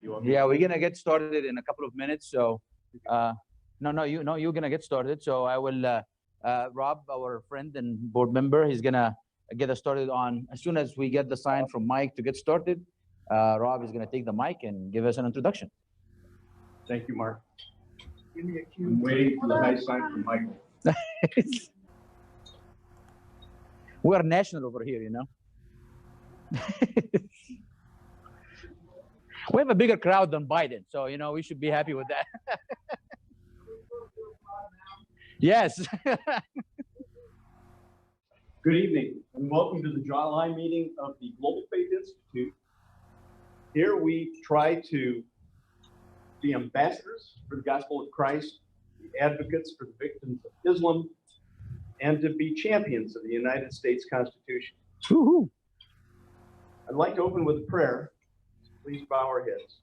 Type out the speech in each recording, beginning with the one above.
Yeah, we're gonna get started in a couple of minutes. So, you're gonna get started. So I will, Rob, our friend and board member, he's gonna get us started on as soon as we get the sign from Mike to get started. Rob is gonna take the mic and give us an introduction. Thank you, Mark. Give me a cue. I'm waiting for the nice sign from Michael. We're national over here, you know. We have a bigger crowd than Biden, so you know we should be happy with that. Yes. Good evening, and welcome to the Jawline meeting of the Global Faith Institute. Here we try to be ambassadors for the gospel of Christ, be advocates for the victims of Islam, and to be champions of the United States Constitution. Woo-hoo. I'd like to open with a prayer. Please bow our heads.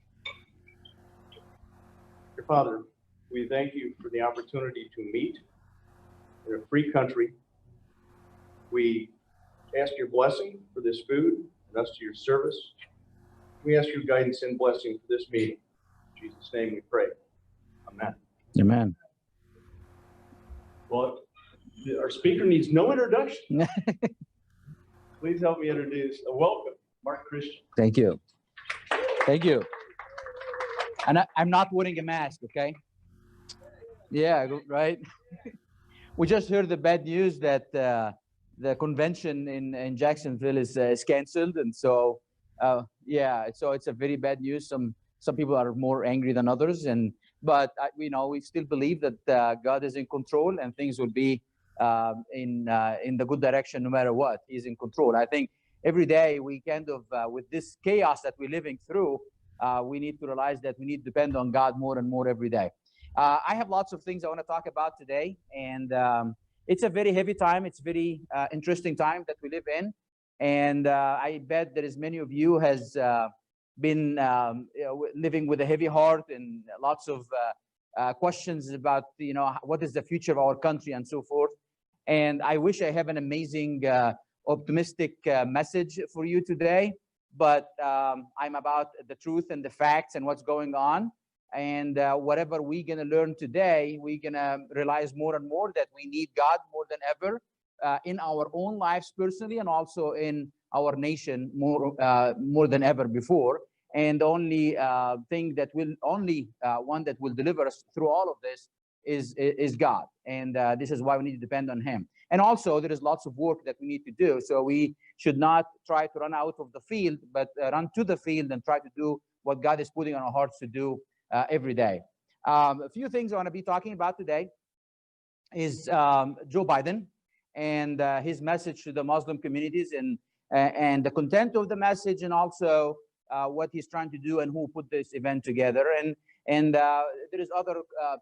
Dear Father, we thank you for the opportunity to meet in a free country. We ask your blessing for this food and us to your service. We ask your guidance and blessing for this meeting. In Jesus' name we pray. Amen. Amen. Well, our speaker needs no introduction. Please help me introduce welcome, Mark Christian. Thank you. Thank you. And I'm not wearing a mask, okay? Yeah, right. We just heard the bad news that the convention in Jacksonville is canceled, and so yeah, so it's a very bad news. Some people are more angry than others, but we still believe that God is in control and things will be in the good direction no matter what. He's in control. I think every day we kind of with this chaos that we're living through, we need to realize that we need to depend on God more and more every day. I have lots of things I want to talk about today, and it's a very heavy time. It's very interesting time that we live in, and I bet there is many of you has been living with a heavy heart and lots of questions about what is the future of our country and so forth. And I wish I have an amazing optimistic message for you today, but I'm about the truth and the facts and what's going on. And whatever we're going to learn today, we're going to realize more and more that we need God more than ever in our own lives personally, and also in our nation more than ever before. And the only thing that will one that will deliver us through all of this is God. And this is why we need to depend on him. And also there is lots of work that we need to do. So we should not try to run out of the field, but run to the field and try to do what God is putting on our hearts to do every day. A few things I want to be talking about today is Joe Biden and his message to the Muslim communities, and the content of the message, and also what he's trying to do and who put this event together. And there is other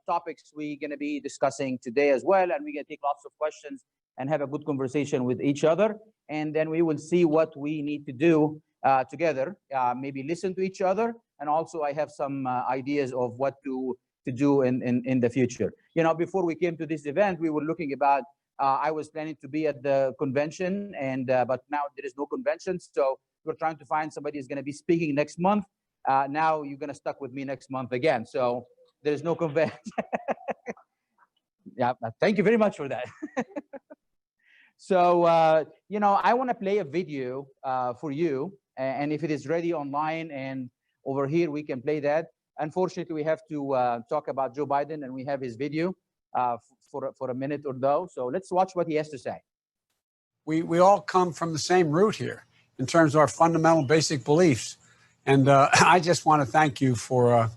topics we're going to be discussing today as well, and we're going to take lots of questions and have a good conversation with each other, and then we will see what we need to do together, maybe listen to each other, and also I have some ideas of what to do in the future. Before we came to this event, we were looking about, I was planning to be at the convention, and but now there is no convention, so we're trying to find somebody who's going to be speaking next month. Now you're going to stuck with me next month again, so there's no convention. Yeah, thank you very much for that. So, I want to play a video for you, and if it is ready online and over here, we can play that. Unfortunately, we have to talk about Joe Biden, and we have his video for a minute or so. So let's watch what he has to say. We all come from the same root here in terms of our fundamental basic beliefs. And I just want to thank you for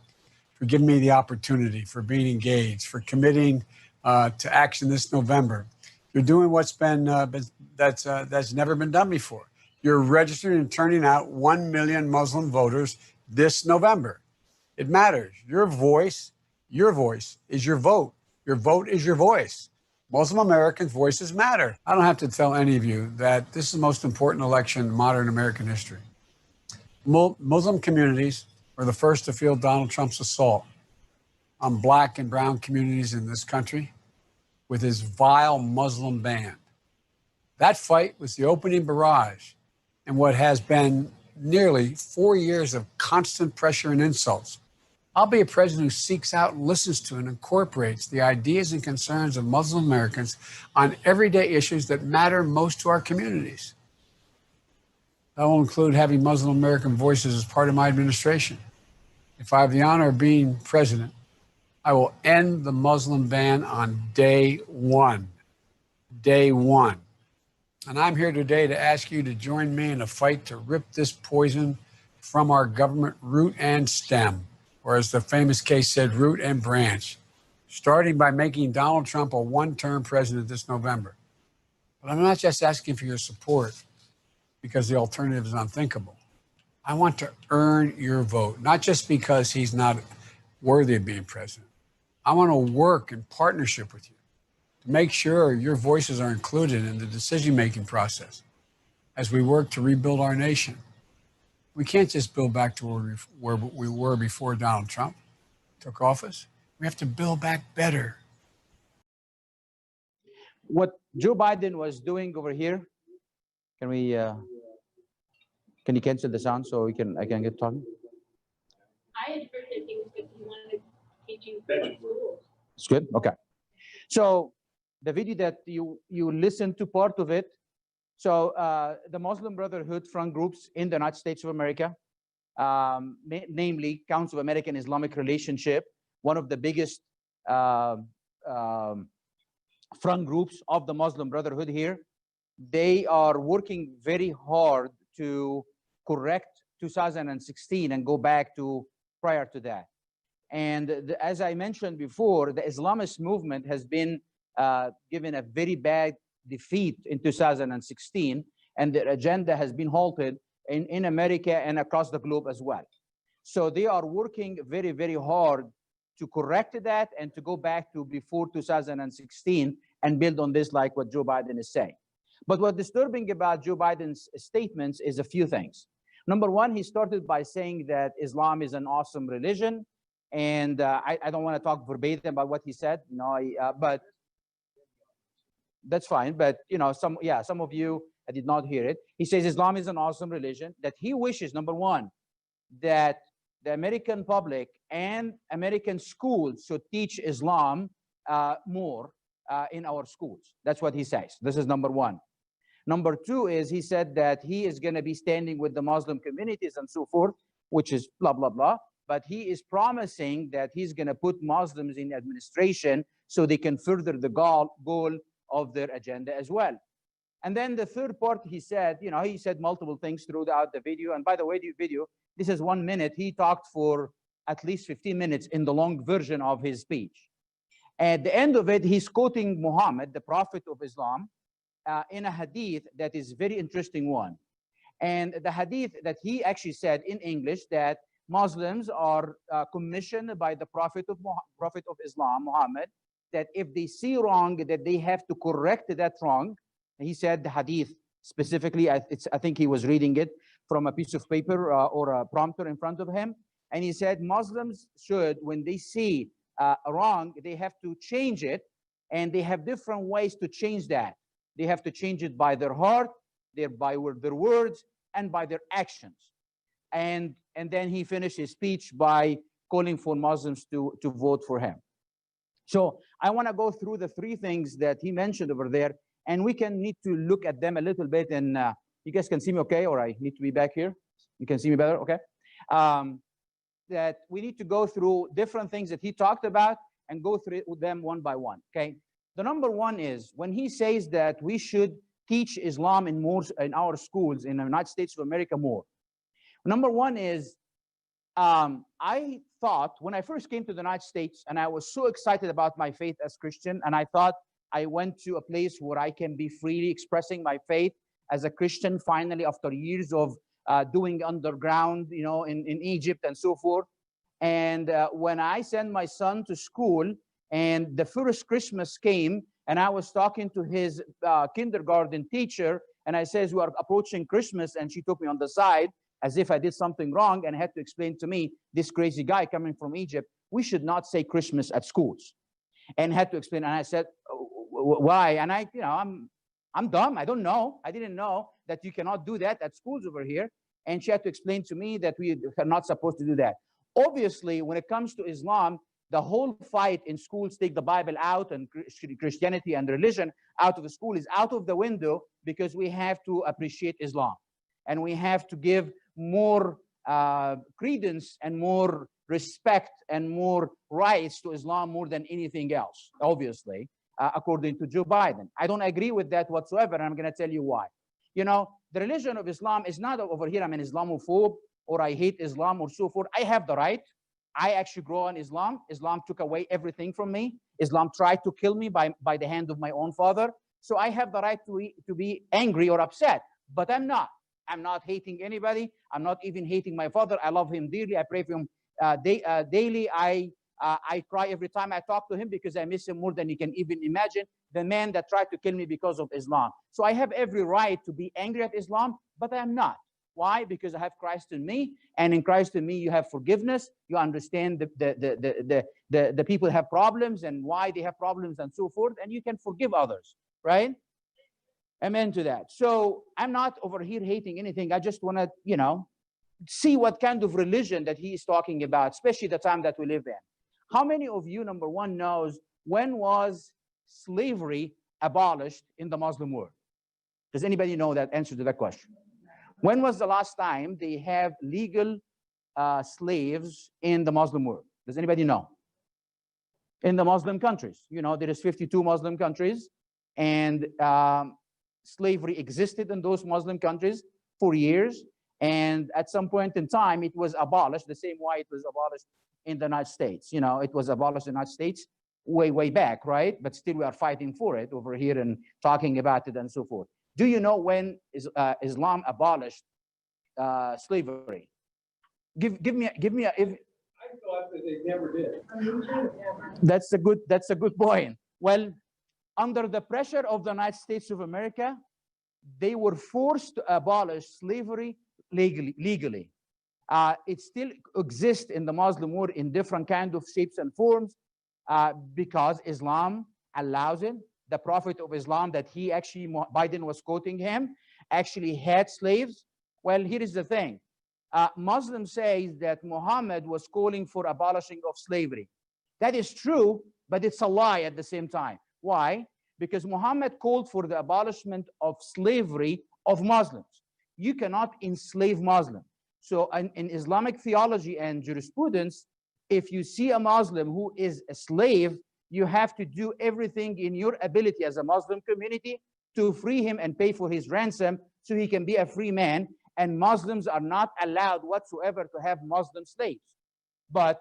giving me the opportunity, for being engaged, for committing to action this November. You're doing what's that's never been done before. You're registering and turning out 1 million Muslim voters this November. It matters. Your voice is your vote. Your vote is your voice. Muslim Americans' voices matter. I don't have to tell any of you that this is the most important election in modern American history. Muslim communities were the first to feel Donald Trump's assault on black and brown communities in this country with his vile Muslim ban. That fight was the opening barrage in what has been nearly 4 years of constant pressure and insults. I'll be a president who seeks out and listens to and incorporates the ideas and concerns of Muslim Americans on everyday issues that matter most to our communities. That will include having Muslim American voices as part of my administration. If I have the honor of being president, I will end the Muslim ban on day one. Day one. And I'm here today to ask you to join me in a fight to rip this poison from our government root and stem, or as the famous case said, root and branch, starting by making Donald Trump a one-term president this November. But I'm not just asking for your support because the alternative is unthinkable. I want to earn your vote, not just because he's not worthy of being president. I want to work in partnership with you to make sure your voices are included in the decision-making process as we work to rebuild our nation. We can't just build back to where we were before Donald Trump took office. We have to build back better. What Joe Biden was doing over here, can you cancel the sound so I can get talking? I had heard that he wanted teaching schools. It's good. Okay. So the video that you listened to part of it. So the Muslim Brotherhood front groups in the United States of America, namely Council of American Islamic Relationship, one of the biggest front groups of the Muslim Brotherhood here, they are working very hard to correct 2016 and go back to prior to that. And as I mentioned before, the Islamist movement has been given a very bad defeat in 2016, and their agenda has been halted in America and across the globe as well. So they are working very, very hard to correct that and to go back to before 2016 and build on this like what Joe Biden is saying. But what's disturbing about Joe Biden's statements is a few things. Number one, he started by saying that Islam is an awesome religion. And I don't want to talk verbatim about what he said, but that's fine. But, some of you, I did not hear it. He says Islam is an awesome religion, that he wishes, number one, that the American public and American schools should teach Islam more in our schools. That's what he says. This is number one. Number two is he said that he is going to be standing with the Muslim communities and so forth, which is blah, blah, blah. But he is promising that he's going to put Muslims in administration so they can further the goal of their agenda as well. And then the third part, he said, he said multiple things throughout the video. And by the way, the video, this is 1 minute. He talked for at least 15 minutes in the long version of his speech. At the end of it, he's quoting Muhammad, the prophet of Islam, in a hadith that is very interesting one. And the hadith that he actually said in English that Muslims are commissioned by the Prophet of Islam, Muhammad, that if they see wrong, that they have to correct that wrong. He said the hadith specifically, I think he was reading it from a piece of paper or a prompter in front of him. And he said Muslims should, when they see wrong, they have to change it. And they have different ways to change that. They have to change it by their heart, by their words, and by their actions. And then he finished his speech by calling for Muslims to vote for him. So I want to go through the three things that he mentioned over there, and we need to look at them a little bit. And you guys can see me okay, or I need to be back here? You can see me better, okay? That we need to go through different things that he talked about and go through them one by one, okay? The number one is when he says that we should teach Islam in our schools in the United States of America more. Number one is, I thought when I first came to the United States, and I was so excited about my faith as Christian, and I thought I went to a place where I can be freely expressing my faith as a Christian, finally, after years of doing underground, in Egypt and so forth. And when I sent my son to school, and the first Christmas came, and I was talking to his kindergarten teacher, and I says, we are approaching Christmas, and she took me on the side, as if I did something wrong, and had to explain to me, this crazy guy coming from Egypt, we should not say Christmas at schools. And had to explain, and I said, why? And I'm dumb, I don't know. I didn't know that you cannot do that at schools over here. and she had to explain to me that we are not supposed to do that. Obviously, when it comes to Islam, the whole fight in schools, take the Bible out and Christianity and religion out of the school, is out of the window, because we have to appreciate Islam. And we have to give more credence and more respect and more rights to Islam more than anything else, obviously, according to Joe Biden. I don't agree with that whatsoever, and I'm going to tell you why. You know, the religion of Islam is not over here, I'm an Islamophobe, or I hate Islam, or so forth. I have the right. I actually grew up in Islam. Islam took away everything from me. Islam tried to kill me by the hand of my own father. So I have the right to be angry or upset, but I'm not. I'm not hating anybody. I'm not even hating my father. I love him dearly. I pray for him daily. I cry every time I talk to him because I miss him more than you can even imagine. The man that tried to kill me because of Islam. So I have every right to be angry at Islam, but I am not. Why? Because I have Christ in me, and in Christ in me, you have forgiveness. You understand the people have problems and why they have problems and so forth, and you can forgive others, right? Amen to that. So I'm not over here hating anything. I just want to, you know, see what kind of religion that he is talking about, especially the time that we live in. How many of you, number one, knows when was slavery abolished in the Muslim world? Does anybody know that answer to that question? When was the last time they have legal slaves in the Muslim world? Does anybody know? In the Muslim countries. You know, there is 52 Muslim countries, and slavery existed in those Muslim countries for years. And at some point in time, it was abolished the same way it was abolished in the United States. You know, it was abolished in the United States way back, right? But still we are fighting for it over here and talking about it and so forth. Do you know when Islam abolished slavery? Give me a. If, I thought that they never did. that's a good point. Well, under the pressure of the United States of America, they were forced to abolish slavery legally. It still exists in the Muslim world in different kinds of shapes and forms because Islam allows it. The Prophet of Islam that he actually, Biden was quoting him, actually had slaves. Well, here is the thing. Muslims say that Muhammad was calling for abolishing of slavery. That is true, but it's a lie at the same time. Why? Because Muhammad called for the abolishment of slavery of Muslims. You cannot enslave Muslims. So in Islamic theology and jurisprudence, if you see a Muslim who is a slave, you have to do everything in your ability as a Muslim community to free him and pay for his ransom so he can be a free man. And Muslims are not allowed whatsoever to have Muslim slaves. But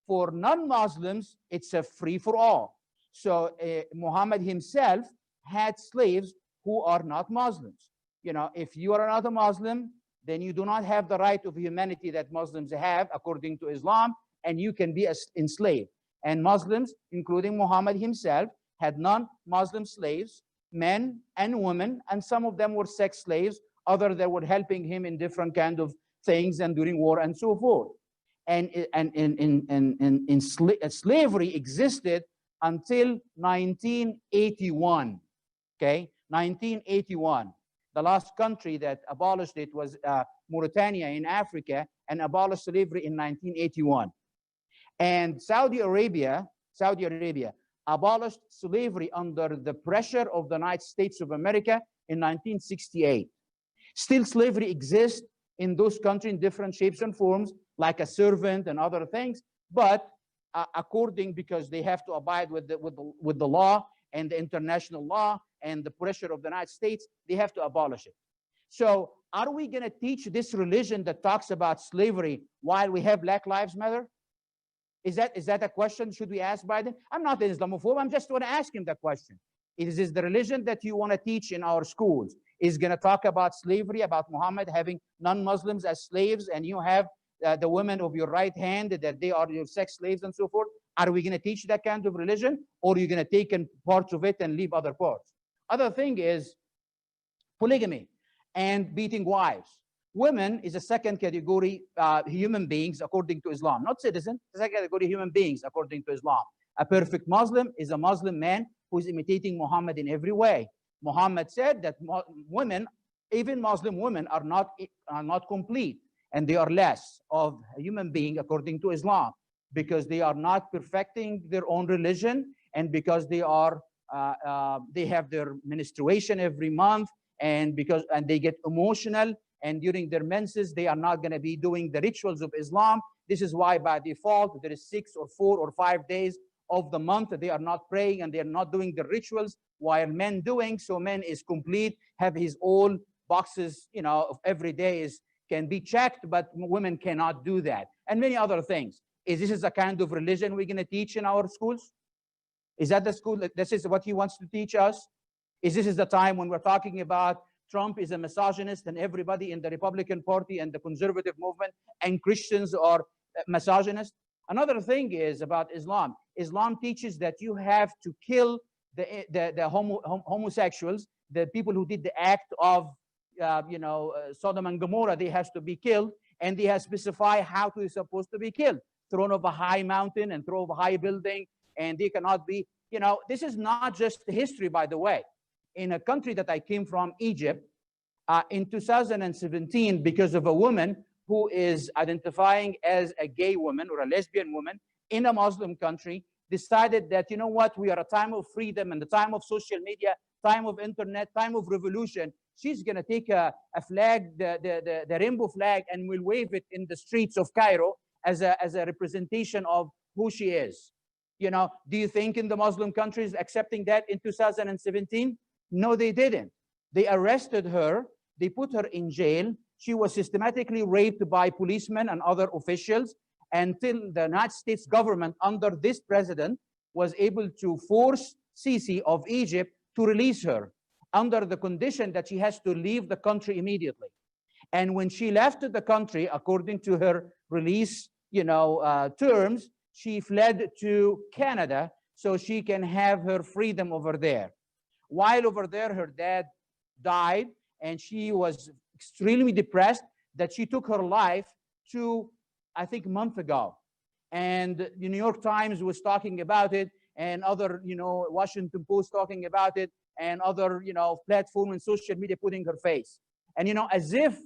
for non-Muslims, it's a free for all. So Muhammad himself had slaves who are not Muslims. You know, if you are not a Muslim, then you do not have the right of humanity that Muslims have according to Islam, and you can be enslaved. And Muslims, including Muhammad himself, had non-Muslim slaves, men and women, and some of them were sex slaves, others that were helping him in different kind of things and during war and so forth. And slavery existed until 1981, okay? 1981. The last country that abolished it was Mauritania in Africa, and abolished slavery in 1981. And Saudi Arabia abolished slavery under the pressure of the United States of America in 1968. Still slavery exists in those countries in different shapes and forms, like a servant and other things, but because they have to abide with the law and the international law and the pressure of the United States, they have to abolish it. So are we going to teach this religion that talks about slavery while we have Black Lives Matter? Is that a question should we ask Biden? I'm not an Islamophobe. I'm just going to ask him that question. Is this the religion that you want to teach in our schools? Is going to talk about slavery, about Muhammad having non-Muslims as slaves, and you have the women of your right hand that they are your sex slaves and so forth? Are we going to teach that kind of religion, or are you going to take in parts of it and leave other parts? Other thing is polygamy and beating wives. Women is a second category human beings according to Islam, not citizens, second category human beings according to Islam. A perfect Muslim is a Muslim man who is imitating Muhammad in every way. Muhammad said that women Even Muslim women are not complete, and they are less of a human being according to Islam, because they are not perfecting their own religion, and because they are they have their menstruation every month, and they get emotional, and during their menses they are not going to be doing the rituals of Islam. This is why by default there is 6 or 4 or 5 days of the month that they are not praying and they are not doing the rituals, while men doing so. Men is complete, have his own boxes, of every day can be checked, but women cannot do that, and many other things. This is a kind of religion we're going to teach in our schools? Is that the school? This is what he wants to teach us? This is the time when we're talking about Trump is a misogynist and everybody in the Republican Party and the conservative movement and Christians are misogynist? Another thing is about Islam. Islam teaches that you have to kill the homosexuals, the people who did the act of Sodom and Gomorrah. They have to be killed, and they have specified how they're supposed to be killed: thrown off a high mountain and thrown off a high building, and they cannot be, this is not just history, by the way. In a country that I came from, Egypt, in 2017, because of a woman who is identifying as a gay woman or a lesbian woman in a Muslim country, decided that, you know what, we are a time of freedom and the time of social media, time of internet, time of revolution. She's going to take a flag, the rainbow flag, and will wave it in the streets of Cairo as a representation of who she is. Do you think in the Muslim countries accepting that in 2017? No, they didn't. They arrested her. They put her in jail. She was systematically raped by policemen and other officials until the United States government, under this president, was able to force Sisi of Egypt to release her under the condition that she has to leave the country immediately. And when she left the country, according to her release, terms, she fled to Canada so she can have her freedom over there. While over there, her dad died, and she was extremely depressed that she took her life to, I think, a month ago. And the New York Times was talking about it, and other, Washington Post talking about it, and other, platform and social media putting her face. And, as if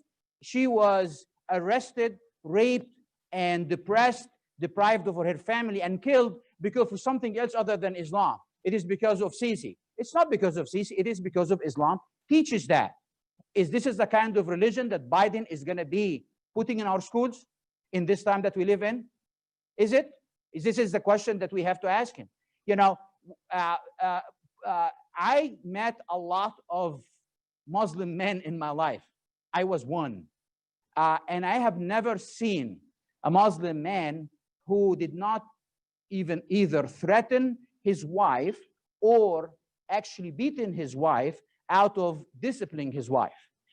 she was arrested, raped, and depressed, deprived of her family, and killed because of something else other than Islam. It is because of Sisi. It's not because of Sisi. It is because of Islam teaches that. This is the kind of religion that Biden is going to be putting in our schools in this time that we live in? Is it? This is the question that we have to ask him. I met a lot of Muslim men in my life. I was one. And I have never seen a Muslim man who did not even either threaten his wife or actually beaten his wife out of disciplining his wife.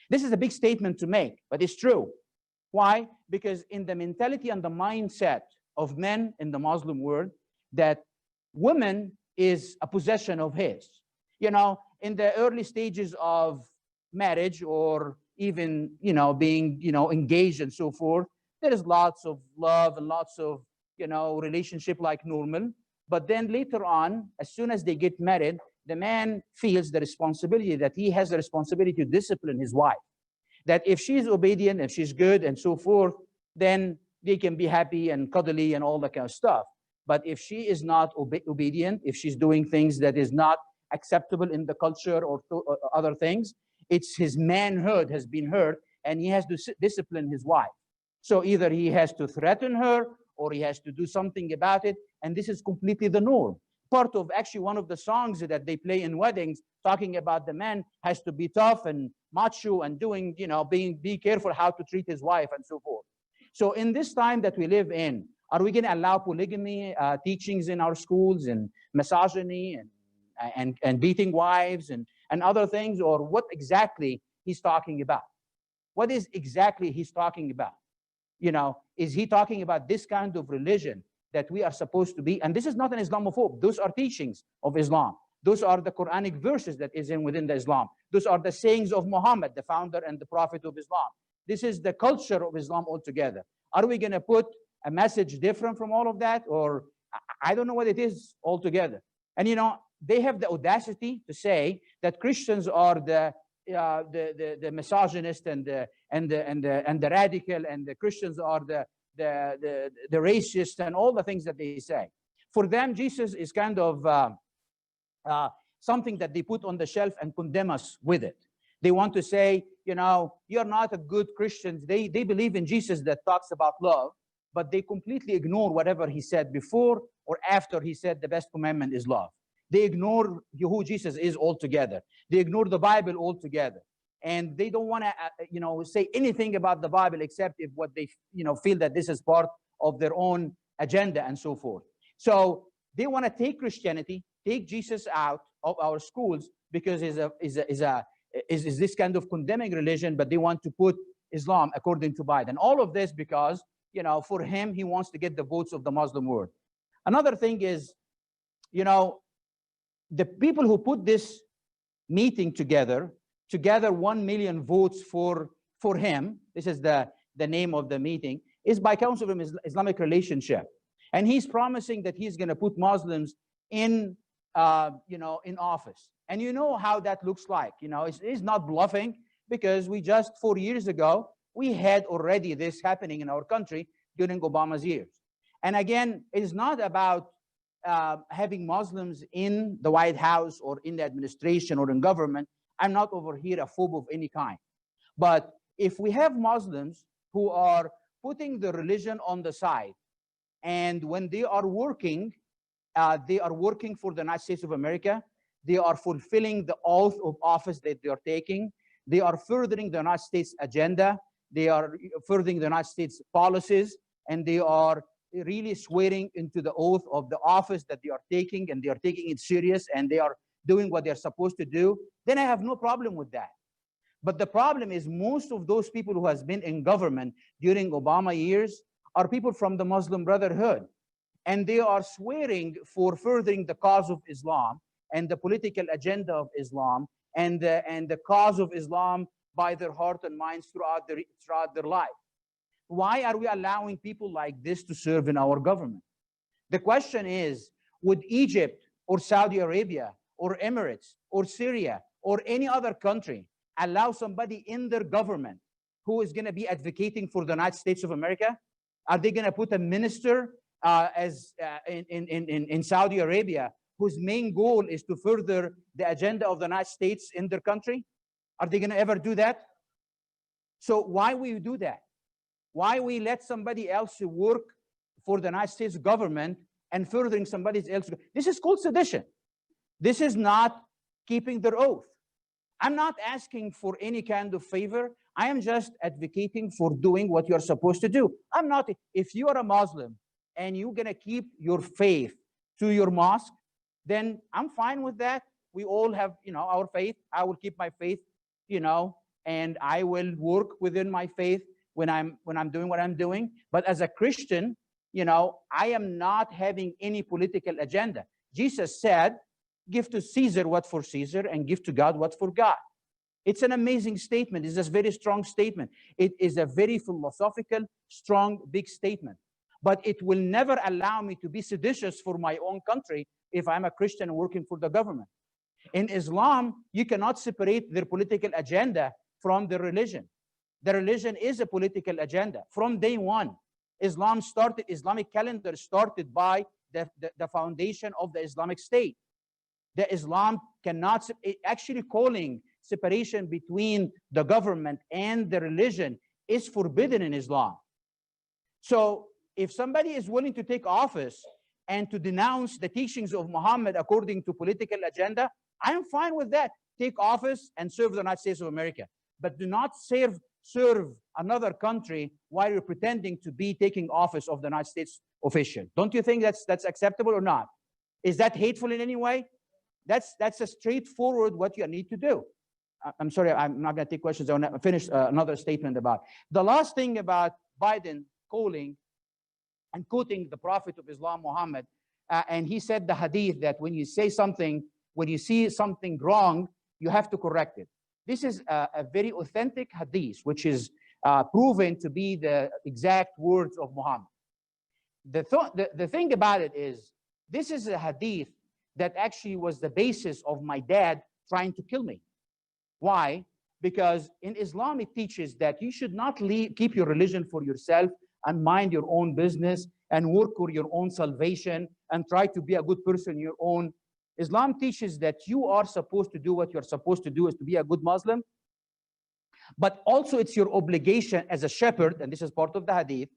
This is a big statement to make, but it's true. Why? Because in the mentality and the mindset of men in the Muslim world, that woman is a possession of his. In the early stages of marriage, or even, being, engaged and so forth, there is lots of love and lots of, relationship like normal. But then later on, as soon as they get married, the man feels the responsibility that he has the responsibility to discipline his wife. That if she's obedient, if she's good and so forth, then they can be happy and cuddly and all that kind of stuff. But if she is not obedient, if she's doing things that is not acceptable in the culture or other things, it's his manhood has been hurt, and he has to discipline his wife. So either he has to threaten her or he has to do something about it, and this is completely the norm. Part of actually one of the songs that they play in weddings, talking about the man has to be tough and macho and doing, be careful how to treat his wife and so forth. So in this time that we live in, are we going to allow polygamy teachings in our schools, and misogyny and beating wives and other things? Or what exactly he's talking about? What is exactly he's talking about? Is he talking about this kind of religion that we are supposed to be? And this is not an Islamophobe. Those are teachings of Islam. Those are the Quranic verses that is within the Islam. Those are the sayings of Muhammad, the founder and the prophet of Islam. This is the culture of Islam altogether. Are we going to put a message different from all of that? Or I don't know what it is altogether. And they have the audacity to say that Christians are the the misogynist and the radical, and the Christians are the racist, and all the things that they say. For them, Jesus is kind of something that they put on the shelf and condemn us with it. They want to say, you know, you're not a good Christian. They believe in Jesus that talks about love, but they completely ignore whatever he said before or after he said the best commandment is love. They ignore who Jesus is altogether. They ignore the Bible altogether. And they don't want to, you know, say anything about the Bible except if what they, you know, feel that this is part of their own agenda and so forth. So they want to take Christianity, take Jesus out of our schools because is this kind of condemning religion, but they want to put Islam according to Biden. All of this because, you know, for him, he wants to get the votes of the Muslim world. Another thing is, you know, the people who put this meeting together to gather 1 million votes for him, this is the name of the meeting, is by Council of Islamic Relationship. And he's promising that he's going to put Muslims in, you know, in office. And you know how that looks like. You know, it's not bluffing, because we just 4 years ago, we had already this happening in our country during Obama's years. And again, it is not about having Muslims in the White House or in the administration or in government. I'm not over here a phobe of any kind. But if we have Muslims who are putting the religion on the side, and when they are working for the United States of America, they are fulfilling the oath of office that they are taking. They are furthering the United States agenda. They are furthering the United States policies, and they are really swearing into the oath of the office that they are taking, and they are taking it serious, and they are doing what they're supposed to do, then I have no problem with that. But the problem is most of those people who has been in government during Obama years are people from the Muslim Brotherhood, and they are swearing for furthering the cause of Islam and the political agenda of Islam and the cause of Islam by their heart and minds throughout their life. Why are we allowing people like this to serve in our government? The question is, would Egypt or Saudi Arabia or Emirates or Syria or any other country allow somebody in their government who is going to be advocating for the United States of America? Are they going to put a minister in Saudi Arabia whose main goal is to further the agenda of the United States in their country? Are they going to ever do that? So why we do that? Why we let somebody else work for the United States government and furthering somebody else? This is called sedition. This is not keeping their oath. I'm not asking for any kind of favor. I am just advocating for doing what you're supposed to do. I'm not, if you are a Muslim and you're going to keep your faith to your mosque, then I'm fine with that. We all have, you know, our faith. I will keep my faith, you know, and I will work within my faith when I'm doing what I'm doing. But as a Christian, you know, I am not having any political agenda. Jesus said, give to Caesar what for Caesar and give to God what for God. It's an amazing statement. It's a very strong statement. It is a very philosophical, strong, big statement. But it will never allow me to be seditious for my own country if I'm a Christian working for the government. In Islam, you cannot separate their political agenda from the religion. The religion is a political agenda. From day one, Islamic calendar started by the foundation of the Islamic State. The Islam cannot, actually calling separation between the government and the religion is forbidden in Islam. So if somebody is willing to take office and to denounce the teachings of Muhammad according to political agenda, I am fine with that. Take office and serve the United States of America. But do not serve another country while you're pretending to be taking office of the United States official. Don't you think that's acceptable or not? Is that hateful in any way? That's a straightforward what you need to do. I'm sorry, I'm not going to take questions. I want to finish another statement about the last thing about Biden calling and quoting the Prophet of Islam, Muhammad, and he said the hadith that when you say something, when you see something wrong, you have to correct it. This is a very authentic hadith, which is proven to be the exact words of Muhammad. The thing about it is, this is a hadith that actually was the basis of my dad trying to kill me. Why? because in Islam it teaches that you should not keep your religion for yourself and mind your own business and work for your own salvation and try to be a good person your own. Islam teaches that you are supposed to do what you're supposed to do, is to be a good Muslim, but also it's your obligation as a shepherd, and this is part of the hadith,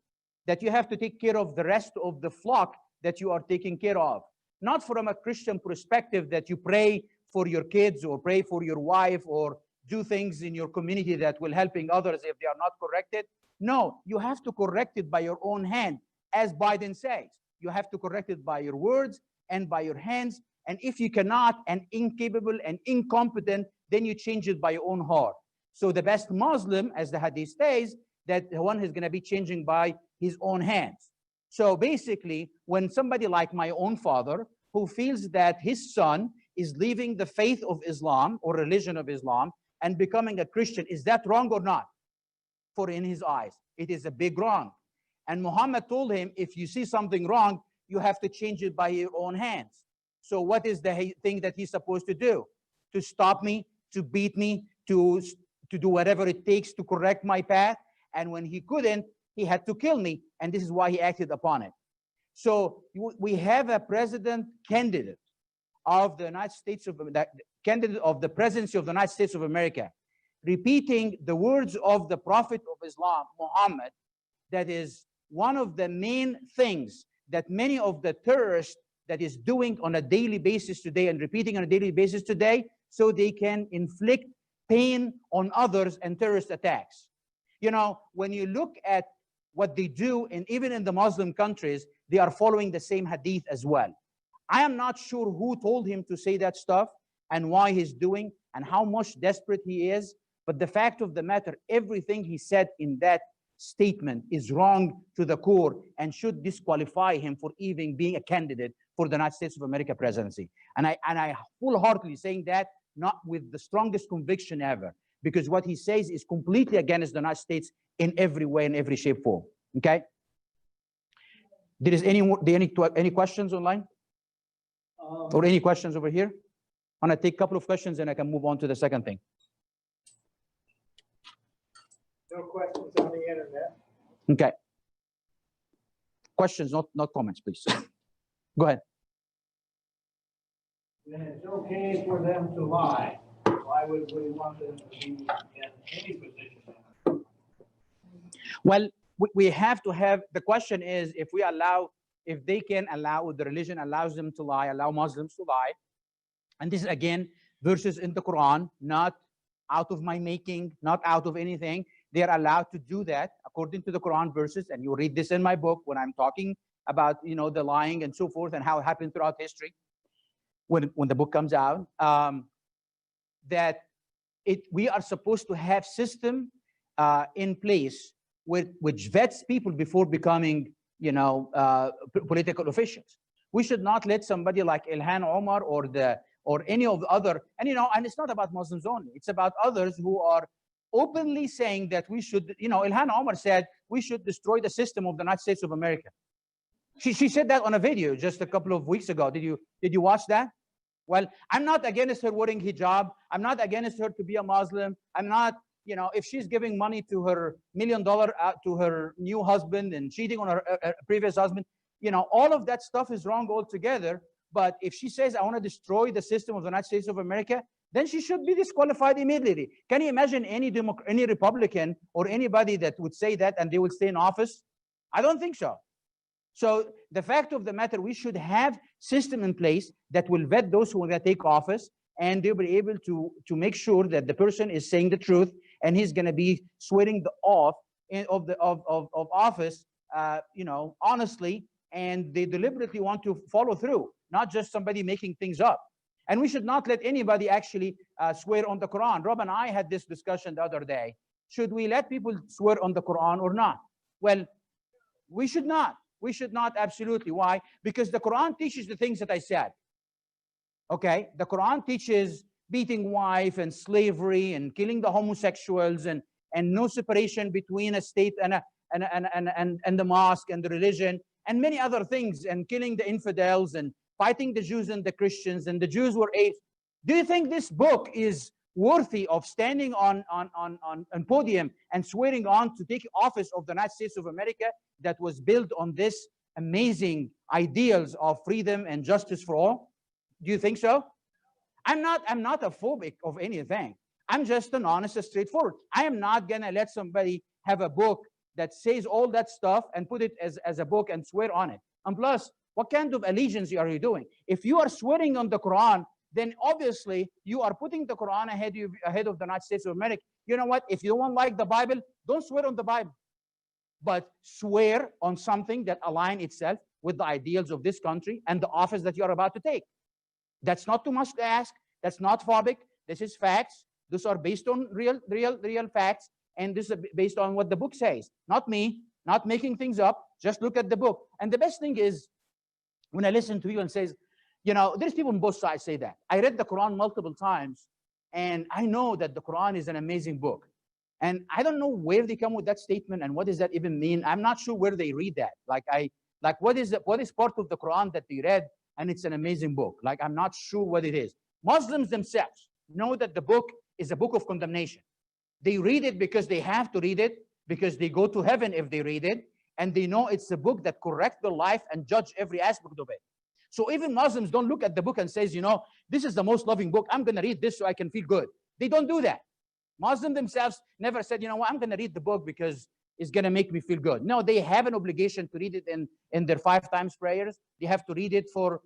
that you have to take care of the rest of the flock that you are taking care of. Not from a Christian perspective that you pray for your kids or pray for your wife or do things in your community that will helping others if they are not corrected. No, you have to correct it by your own hand, as Biden says. You have to correct it by your words and by your hands. And if you cannot and incapable and incompetent, then you change it by your own heart. So the best Muslim, as the hadith says, that the one is going to be changing by his own hands. So basically, when somebody like my own father, who feels that his son is leaving the faith of Islam or religion of Islam and becoming a Christian, is that wrong or not? For in his eyes, it is a big wrong. And Muhammad told him, if you see something wrong, you have to change it by your own hands. So what is the thing that he's supposed to do? To stop me, to beat me, to do whatever it takes to correct my path. And when he couldn't, he had to kill me. And this is why he acted upon it. So we have a president candidate of the United States of the candidate of the presidency of the United States of America, repeating the words of the Prophet of Islam, Muhammad, that is one of the main things that many of the terrorists that is doing on a daily basis today and repeating on a daily basis today, so they can inflict pain on others and terrorist attacks. You know, when you look at what they do, and even in the Muslim countries, they are following the same hadith as well. I am not sure who told him to say that stuff and why he's doing and how much desperate he is. But the fact of the matter, everything he said in that statement is wrong to the core and should disqualify him for even being a candidate for the United States of America presidency. And I full-heartedly saying that, not with the strongest conviction ever, because what he says is completely against the United States in every way, in every shape, form. Okay? There is any questions online? Or any questions over here? I'm gonna take a couple of questions and I can move on to the second thing. No questions on the internet. Okay. Questions, not comments, please. Go ahead. Then it's okay for them to lie. Why would we want them to be in any position? Well, we have to have, the question is if we allow, if they can allow, the religion allows them to lie, allow Muslims to lie. And this is again, verses in the Quran, not out of my making, not out of anything. They are allowed to do that according to the Quran verses. And you read this in my book when I'm talking about, you know, the lying and so forth and how it happened throughout history. When the book comes out, that we are supposed to have system in place which vets people before becoming, you know, political officials. We should not let somebody like Ilhan Omar or any of the other, and you know, and it's not about Muslims only, it's about others who are openly saying that we should, you know, Ilhan Omar said we should destroy the system of the United States of America. She said that on a video just a couple of weeks ago. Did you watch that? Well, I'm not against her wearing hijab. I'm not against her to be a Muslim. I'm not, you know, if she's giving money to her $1 million to her new husband and cheating on her previous husband, you know, all of that stuff is wrong altogether. But if she says, I want to destroy the system of the United States of America, then she should be disqualified immediately. Can you imagine any Republican or anybody that would say that and they would stay in office? I don't think so. So the fact of the matter, we should have system in place that will vet those who are going to take office, and they'll be able to make sure that the person is saying the truth and he's going to be swearing the oath of office, you know, honestly, and they deliberately want to follow through, not just somebody making things up. And we should not let anybody actually swear on the Quran. Rob and I had this discussion the other day. Should we let people swear on the Quran or not? Well, we should not. We should not, absolutely. Why? Because the Quran teaches the things that I said. Okay? The Quran teaches beating wife and slavery and killing the homosexuals and no separation between a state and the mosque and the religion and many other things, and killing the infidels and fighting the Jews and the Christians, and the Jews were atheists. Do you think this book is worthy of standing on podium and swearing on to take office of the United States of America that was built on this amazing ideals of freedom and justice for all? Do you think so? I'm not a phobic of anything. I'm just an honest and straightforward. I am not gonna let somebody have a book that says all that stuff and put it as a book and swear on it. And plus, what kind of allegiance are you doing? If you are swearing on the Quran, then obviously you are putting the Quran ahead of the United States of America. You know what? If you don't like the Bible, don't swear on the Bible, but swear on something that aligns itself with the ideals of this country and the office that you are about to take. That's not too much to ask. That's not phobic. This is facts. These are based on real facts, and this is based on what the book says. Not me, not making things up. Just look at the book. And the best thing is, when I listen to you and says, you know, there's people on both sides say that. I read the Quran multiple times, and I know that the Quran is an amazing book. And I don't know where they come with that statement and what does that even mean. I'm not sure where they read that. Like what is part of the Quran that they read and it's an amazing book? Like, I'm not sure what it is. Muslims themselves know that the book is a book of condemnation. They read it because they have to read it, because they go to heaven if they read it, and they know it's a book that corrects their life and judge every aspect of it. So even Muslims don't look at the book and says, you know, this is the most loving book, I'm going to read this so I can feel good. They don't do that. Muslims themselves never said, you know what, I'm going to read the book because it's going to make me feel good. No, they have an obligation to read it in their 5 times prayers. They have to read it for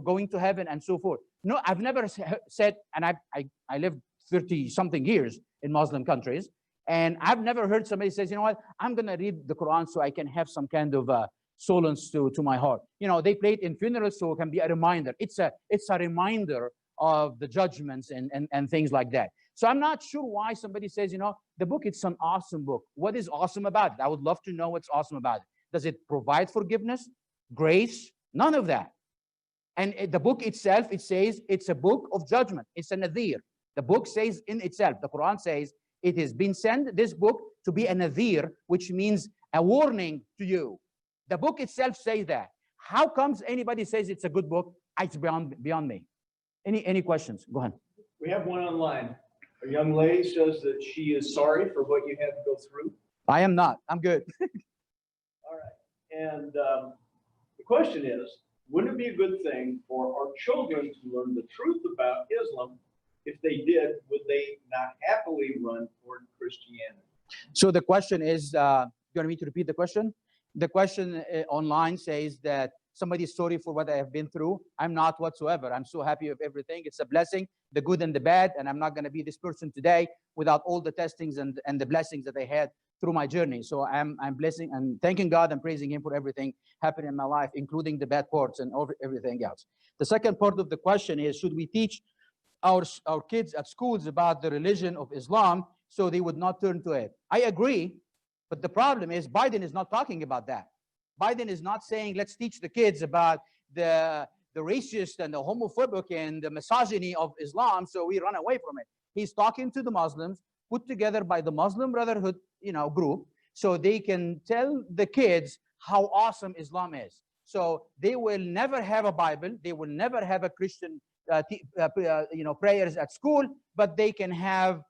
going to heaven and so forth. No, I've never said, and I lived 30 something years in Muslim countries, and I've never heard somebody says, you know what, I'm going to read the Quran so I can have some kind of solace to my heart. You know, they play it in funerals so it can be a reminder. It's a reminder of the judgments and things like that. So I'm not sure why somebody says, you know, the book, it's an awesome book. What is awesome about it? I would love to know what's awesome about it. Does it provide forgiveness, grace? None of that. And the book itself, it says it's a book of judgment. It's a nadhir. The book says in itself, the Quran says, it has been sent, this book, to be a nadhir, which means a warning to you. The book itself says that. How comes anybody says it's a good book? It's beyond me. Any questions? Go ahead. We have one online. A young lady says that she is sorry for what you had to go through. I am not. I'm good. All right. And the question is, wouldn't it be a good thing for our children to learn the truth about Islam? If they did, would they not happily run toward Christianity? So the question is, you want me to repeat the question? The question online says that somebody is sorry for what I have been through. I'm not whatsoever. I'm so happy with everything. It's a blessing, the good and the bad, and I'm not going to be this person today without all the testings and the blessings that I had through my journey. So I'm blessing and thanking God and praising Him for everything happening in my life, including the bad parts and everything else. The second part of the question is, should we teach our kids at schools about the religion of Islam so they would not turn to it? I agree, but the problem is Biden is not talking about that. Biden is not saying, let's teach the kids about the racist and the homophobic and the misogyny of Islam so we run away from it. He's talking to the Muslims, put together by the Muslim Brotherhood, group, so they can tell the kids how awesome Islam is. So they will never have a Bible, they will never have a Christian prayers at school, but they can have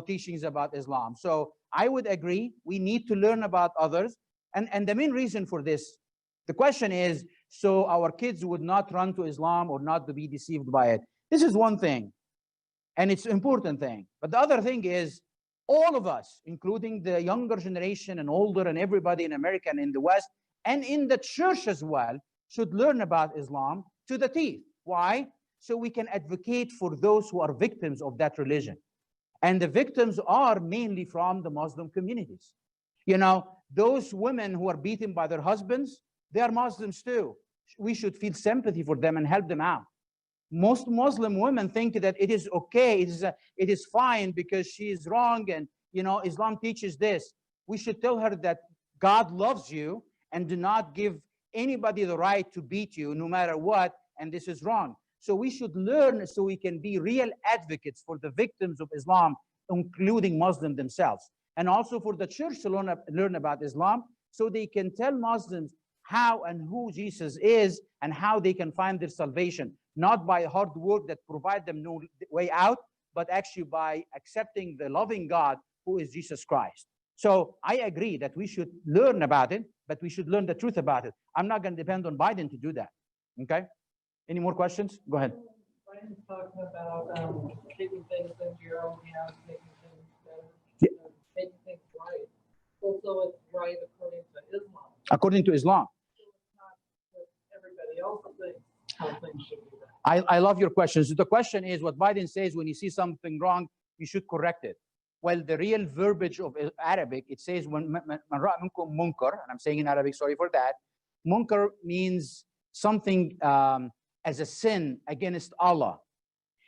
teachings about Islam. So I would agree, we need to learn about others, and the main reason for this, the question is, so our kids would not run to Islam or not to be deceived by it. This is one thing, and it's an important thing. But the other thing is, all of us, including the younger generation and older and everybody in America and in the West and in the church as well, should learn about Islam to the teeth. Why? So we can advocate for those who are victims of that religion. And the victims are mainly from the Muslim communities. Those women who are beaten by their husbands, they are Muslims too. We should feel sympathy for them and help them out. Most Muslim women think that it is okay, it is fine because she is wrong and Islam teaches this. We should tell her that God loves you and do not give anybody the right to beat you no matter what, and this is wrong. So we should learn so we can be real advocates for the victims of Islam, including Muslims themselves. And also for the church to learn about Islam so they can tell Muslims how and who Jesus is and how they can find their salvation, not by hard work that provide them no way out, but actually by accepting the loving God who is Jesus Christ. So I agree that we should learn about it, but we should learn the truth about it. I'm not going to depend on Biden to do that. Okay? Any more questions? Go ahead. Brian's talking about taking things into your own hands, making things better, making things right. Also, it's right according to Islam. According to Islam. So it's not what everybody else thinks how things should be done. I love your questions. The question is what Biden says when you see something wrong, you should correct it. Well, the real verbiage of Arabic, it says when ra'a minkum munkar, and I'm saying in Arabic, sorry for that. Munkar means something as a sin against Allah.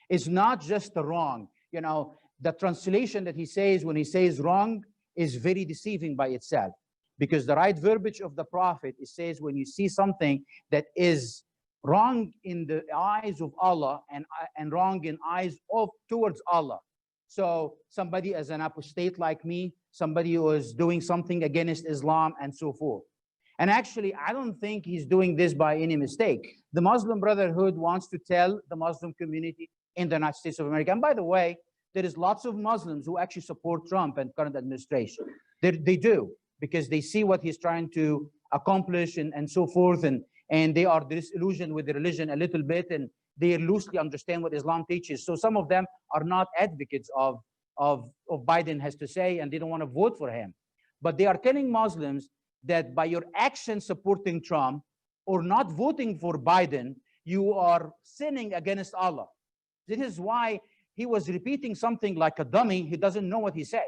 It's not just the wrong. You know, the translation that he says when he says wrong is very deceiving by itself, because the right verbiage of the Prophet, it says when you see something that is wrong in the eyes of Allah and wrong in eyes of towards Allah. So somebody as an apostate like me, somebody who is doing something against Islam and so forth. And actually, I don't think he's doing this by any mistake. The Muslim Brotherhood wants to tell the Muslim community in the United States of America. And by the way, there is lots of Muslims who actually support Trump and current administration. They do, because they see what he's trying to accomplish and so forth. And they are disillusioned with the religion a little bit, and they loosely understand what Islam teaches. So some of them are not advocates of Biden has to say, and they don't want to vote for him. But they are telling Muslims that by your action supporting Trump or not voting for Biden, you are sinning against Allah. This is why he was repeating something like a dummy. He doesn't know what he says.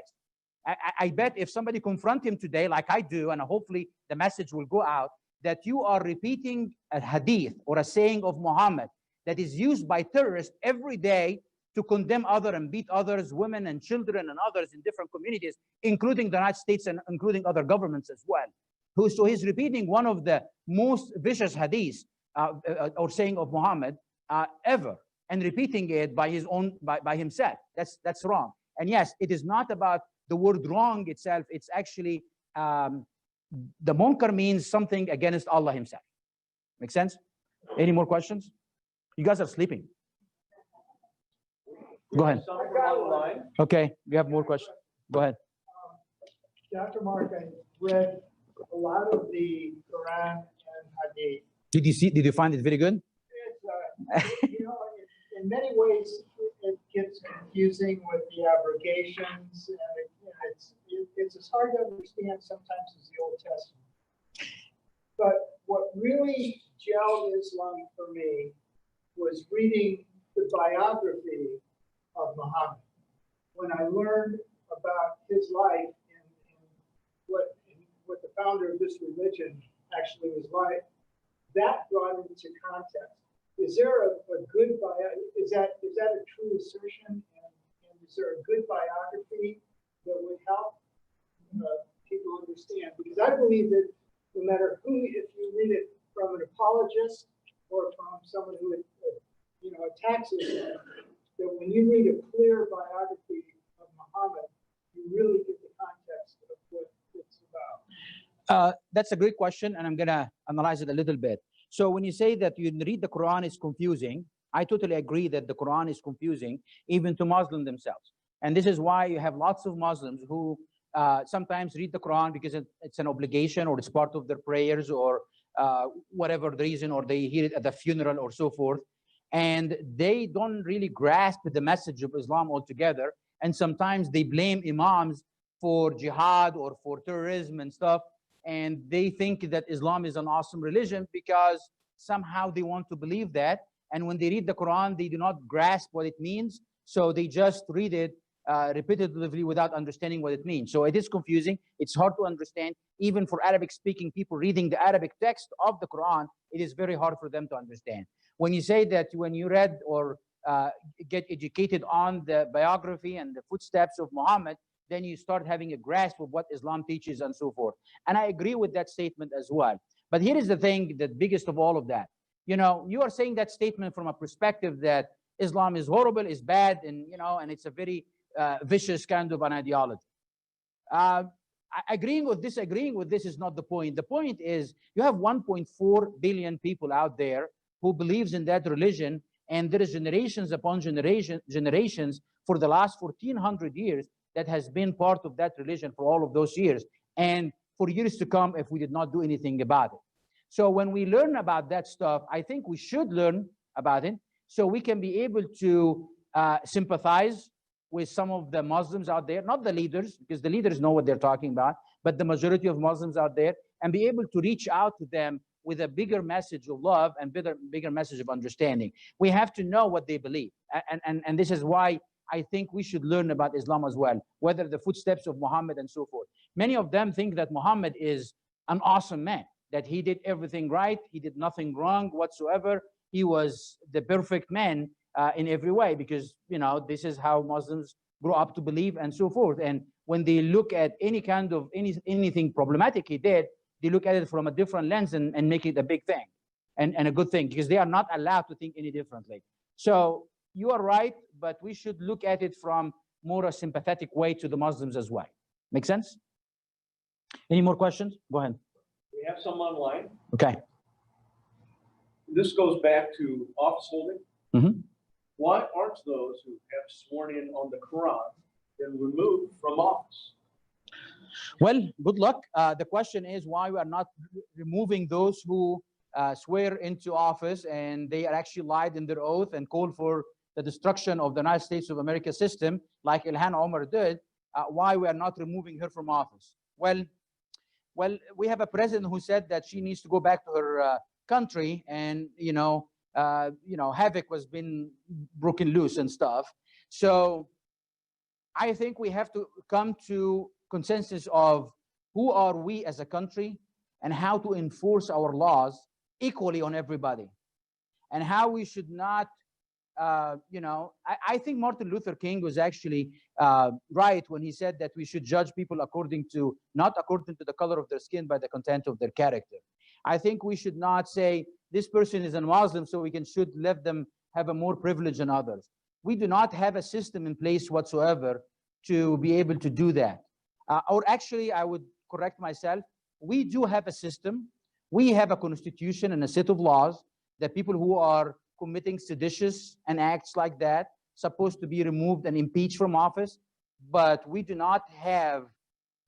I bet if somebody confront him today, like I do, and hopefully the message will go out, that you are repeating a hadith or a saying of Muhammad that is used by terrorists every day to condemn others and beat others, women and children and others in different communities, including the United States and including other governments as well. So he's repeating one of the most vicious hadiths or saying of Muhammad ever, and repeating it by his own by himself. That's wrong. And yes, it is not about the word wrong itself. It's actually the munkar means something against Allah himself. Make sense? Any more questions? You guys are sleeping. Go ahead. Okay, we have more questions. Go ahead. Dr. Mark, I read a lot of the Quran and Hadith. Did you find it very good? It's, you know, in many ways, it gets confusing with the abrogations, and it's as hard to understand sometimes as the Old Testament. But what really gelled Islam for me was reading the biography of Muhammad. When I learned about his life and what the founder of this religion actually was like, that brought it into context. Is there a good is that a true assertion? And is there a good biography that would help people understand? Because I believe that no matter who, if you read it from an apologist or from someone who attacks Islam, that when you read a clear biography of Muhammad, you really get the context of what it's about. That's a great question, and I'm going to analyze it a little bit. So when you say that you read the Quran is confusing, I totally agree that the Quran is confusing, even to Muslims themselves. And this is why you have lots of Muslims who sometimes read the Quran because it's an obligation or it's part of their prayers or whatever the reason, or they hear it at the funeral or so forth. And they don't really grasp the message of Islam altogether. And sometimes they blame imams for jihad or for terrorism and stuff. And they think that Islam is an awesome religion because somehow they want to believe that. And when they read the Quran, they do not grasp what it means. So they just read it repetitively without understanding what it means. So it is confusing. It's hard to understand. Even for Arabic speaking people reading the Arabic text of the Quran, it is very hard for them to understand. When you say that when you read or get educated on the biography and the footsteps of Muhammad, then you start having a grasp of what Islam teaches and so forth. And I agree with that statement as well. But here is the thing, the biggest of all of that. You know, you are saying that statement from a perspective that Islam is horrible, is bad, and and it's a very vicious kind of an ideology. Agreeing with this is not the point. The point is you have 1.4 billion people out there who believes in that religion, and there is generations upon generations for the last 1400 years that has been part of that religion for all of those years, and for years to come if we did not do anything about it. So when we learn about that stuff, I think we should learn about it so we can be able to sympathize with some of the Muslims out there, not the leaders, because the leaders know what they're talking about, but the majority of Muslims out there, and be able to reach out to them with a bigger message of love and bigger message of understanding. We have to know what they believe. And this is why I think we should learn about Islam as well, whether the footsteps of Muhammad and so forth. Many of them think that Muhammad is an awesome man, that he did everything right, he did nothing wrong whatsoever. He was the perfect man in every way, because, you know, this is how Muslims grow up to believe and so forth. And when they look at any kind of anything problematic he did, they look at it from a different lens and make it a big thing and a good thing, because they are not allowed to think any differently. So you are right, but we should look at it from more a sympathetic way to the Muslims as well. Make sense? Any more questions? Go ahead. We have some online. Okay. This goes back to office holding. Mm-hmm. Why aren't those who have sworn in on the Quran been removed from office? Well, good luck. The question is why we are not removing those who swear into office and they are actually lied in their oath and called for the destruction of the United States of America system, like Ilhan Omar did. Why we are not removing her from office? Well, we have a president who said that she needs to go back to her country, and havoc was been broken loose and stuff. So I think we have to come to consensus of who are we as a country and how to enforce our laws equally on everybody, and how we should not, I think Martin Luther King was actually right when he said that we should judge people not according to the color of their skin, but the content of their character. I think we should not say this person is a Muslim, so we should let them have a more privilege than others. We do not have a system in place whatsoever to be able to do that. Or actually, I would correct myself. We do have a system. We have a constitution and a set of laws that people who are committing seditious and acts like that supposed to be removed and impeached from office. But we do not have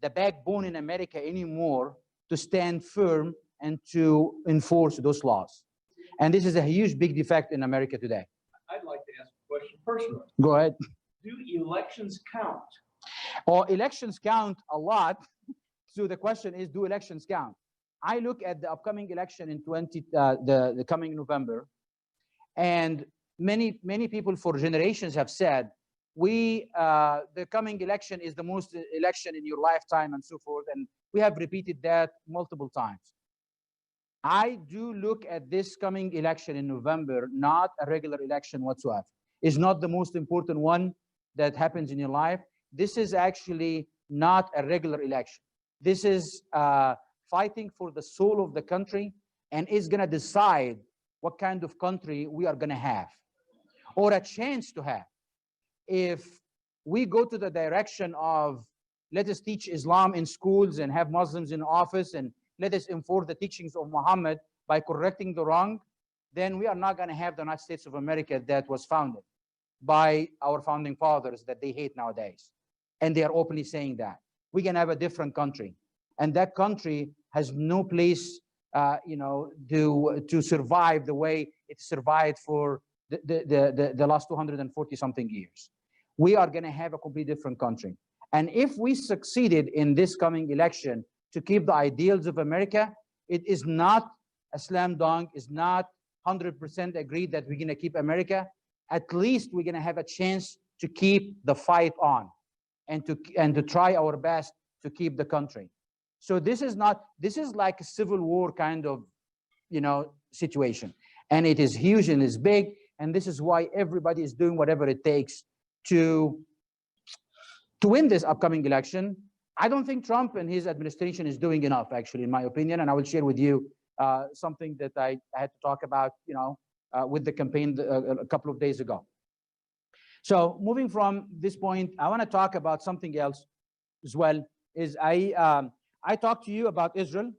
the backbone in America anymore to stand firm and to enforce those laws. And this is a huge, big defect in America today. I'd like to ask a question personally. Go ahead. Do elections count? Or elections count a lot. So the question is, do elections count? I look at the upcoming election in the coming November, and many people for generations have said, the coming election is the most election in your lifetime and so forth. And we have repeated that multiple times. I do look at this coming election in November, not a regular election whatsoever. It's not the most important one that happens in your life. This is actually not a regular election. This is fighting for the soul of the country, and is going to decide what kind of country we are going to have, or a chance to have. If we go to the direction of, let us teach Islam in schools and have Muslims in office, and let us enforce the teachings of Muhammad by correcting the wrong, then we are not going to have the United States of America that was founded by our founding fathers that they hate nowadays. And they are openly saying that. We're going to have a different country. And that country has no place to survive the way it survived for the last 240 something years. We are going to have a completely different country. And if we succeeded in this coming election to keep the ideals of America, it is not a slam dunk, it's not 100% agreed that we're going to keep America. At least we're going to have a chance to keep the fight on and to try our best to keep the country. So this is like a civil war kind of, situation. And it is huge and it's big. And this is why everybody is doing whatever it takes to win this upcoming election. I don't think Trump and his administration is doing enough, actually, in my opinion. And I will share with you something that I had to talk about, with the campaign a couple of days ago. So moving from this point, I want to talk about something else as well. Is I talked to you about Israel,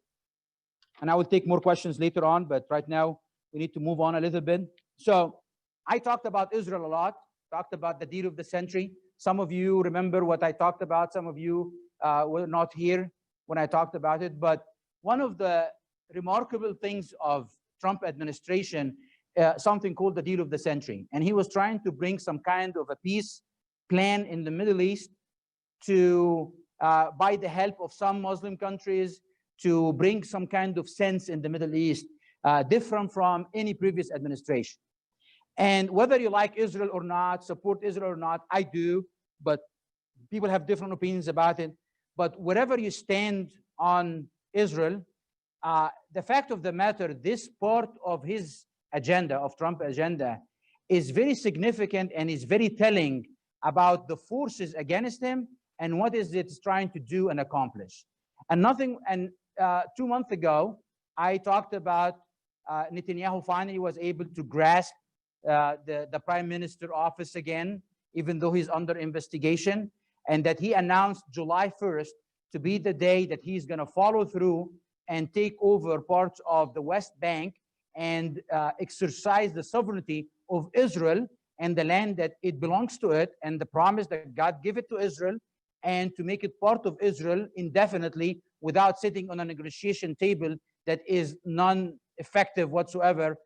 and I will take more questions later on, but right now we need to move on a little bit. So I talked about Israel a lot, talked about the deal of the century. Some of you remember what I talked about. Some of you were not here when I talked about it. But one of the remarkable things of Trump administration, something called the deal of the century. And he was trying to bring some kind of a peace plan in the Middle East to, by the help of some Muslim countries, to bring some kind of sense in the Middle East, different from any previous administration. And whether you like Israel or not, support Israel or not, I do, but people have different opinions about it. But wherever you stand on Israel, the fact of the matter, this part of his agenda, of Trump agenda, is very significant and is very telling about the forces against him and what is it trying to do and accomplish. And 2 months ago, I talked about Netanyahu finally was able to grasp the prime minister office again, even though he's under investigation, and that he announced July 1st to be the day that he's going to follow through and take over parts of the West Bank and exercise the sovereignty of Israel and the land that it belongs to it, and the promise that God gave it to Israel, and to make it part of Israel indefinitely without sitting on a negotiation table that is non-effective whatsoever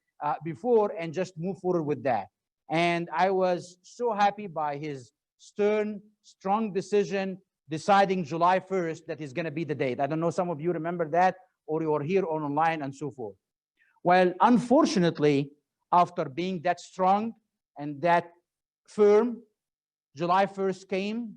before, and just move forward with that. And I was so happy by his stern, strong decision deciding July 1st that is going to be the date. I don't know, some of you remember that, or you are here or online and so forth. Well, unfortunately, after being that strong and that firm, July 1st came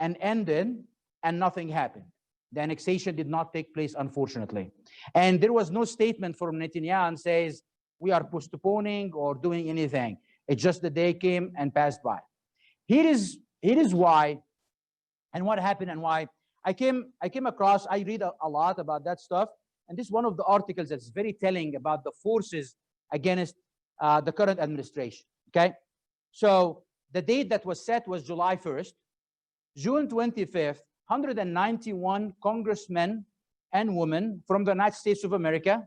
and ended and nothing happened. The annexation did not take place, unfortunately. And there was no statement from Netanyahu and says, we are postponing or doing anything. It's just the day came and passed by. Here is why, and what happened and why. I came across, I read a lot about that stuff, and this is one of the articles that's very telling about the forces against the current administration, okay? So the date that was set was July 1st. June 25th, 191 congressmen and women from the United States of America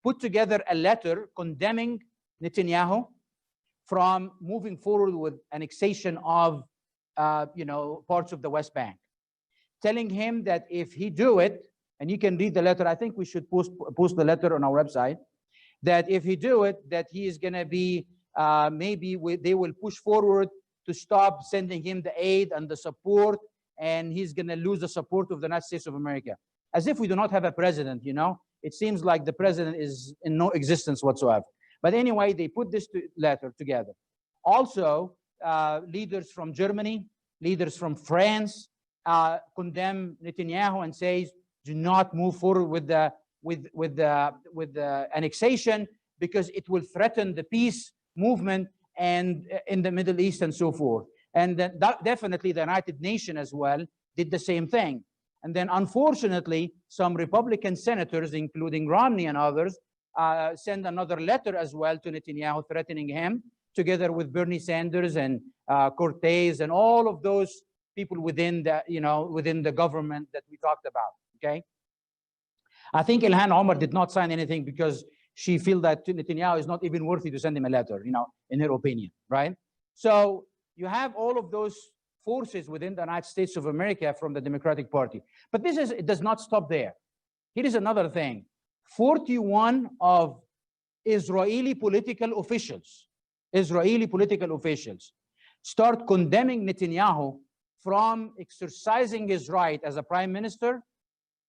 put together a letter condemning Netanyahu from moving forward with annexation of parts of the West Bank, telling him that if he do it, and you can read the letter, I think we should post the letter on our website, that if he do it, that he is going to be, they will push forward to stop sending him the aid and the support, and he's going to lose the support of the United States of America. As if we do not have a president, you know? It seems like the president is in no existence whatsoever. But anyway, they put this letter together. Also, leaders from Germany, leaders from France condemn Netanyahu and says, do not move forward with the annexation because it will threaten the peace movement and in the Middle East and so forth. And then definitely the United Nations as well did the same thing. And then unfortunately, some Republican senators, including Romney and others, send another letter as well to Netanyahu threatening him, together with Bernie Sanders and Cortez and all of those people within the government that we talked about, okay? I think Ilhan Omar did not sign anything because she feels that Netanyahu is not even worthy to send him a letter, in her opinion, right? So you have all of those forces within the United States of America from the Democratic Party. But it does not stop there. Here is another thing. 41 of Israeli political officials start condemning Netanyahu from exercising his right as a prime minister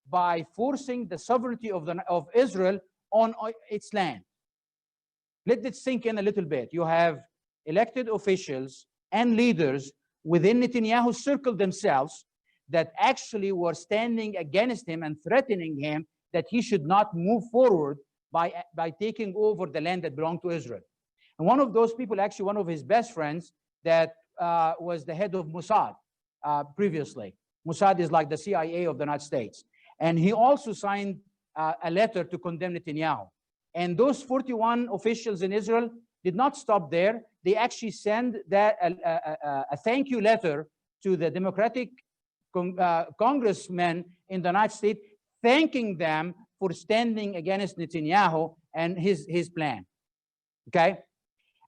by forcing the sovereignty of Israel on its land. Let it sink in a little bit. You have elected officials and leaders within Netanyahu's circle themselves that actually were standing against him and threatening him that he should not move forward by taking over the land that belonged to Israel. And one of those people, actually one of his best friends, that was the head of Mossad previously. Mossad is like the CIA of the United States. And he also signed a letter to condemn Netanyahu. And those 41 officials in Israel did not stop there. They actually sent a thank you letter to the Democratic congressmen in the United States, thanking them for standing against Netanyahu and his plan, okay?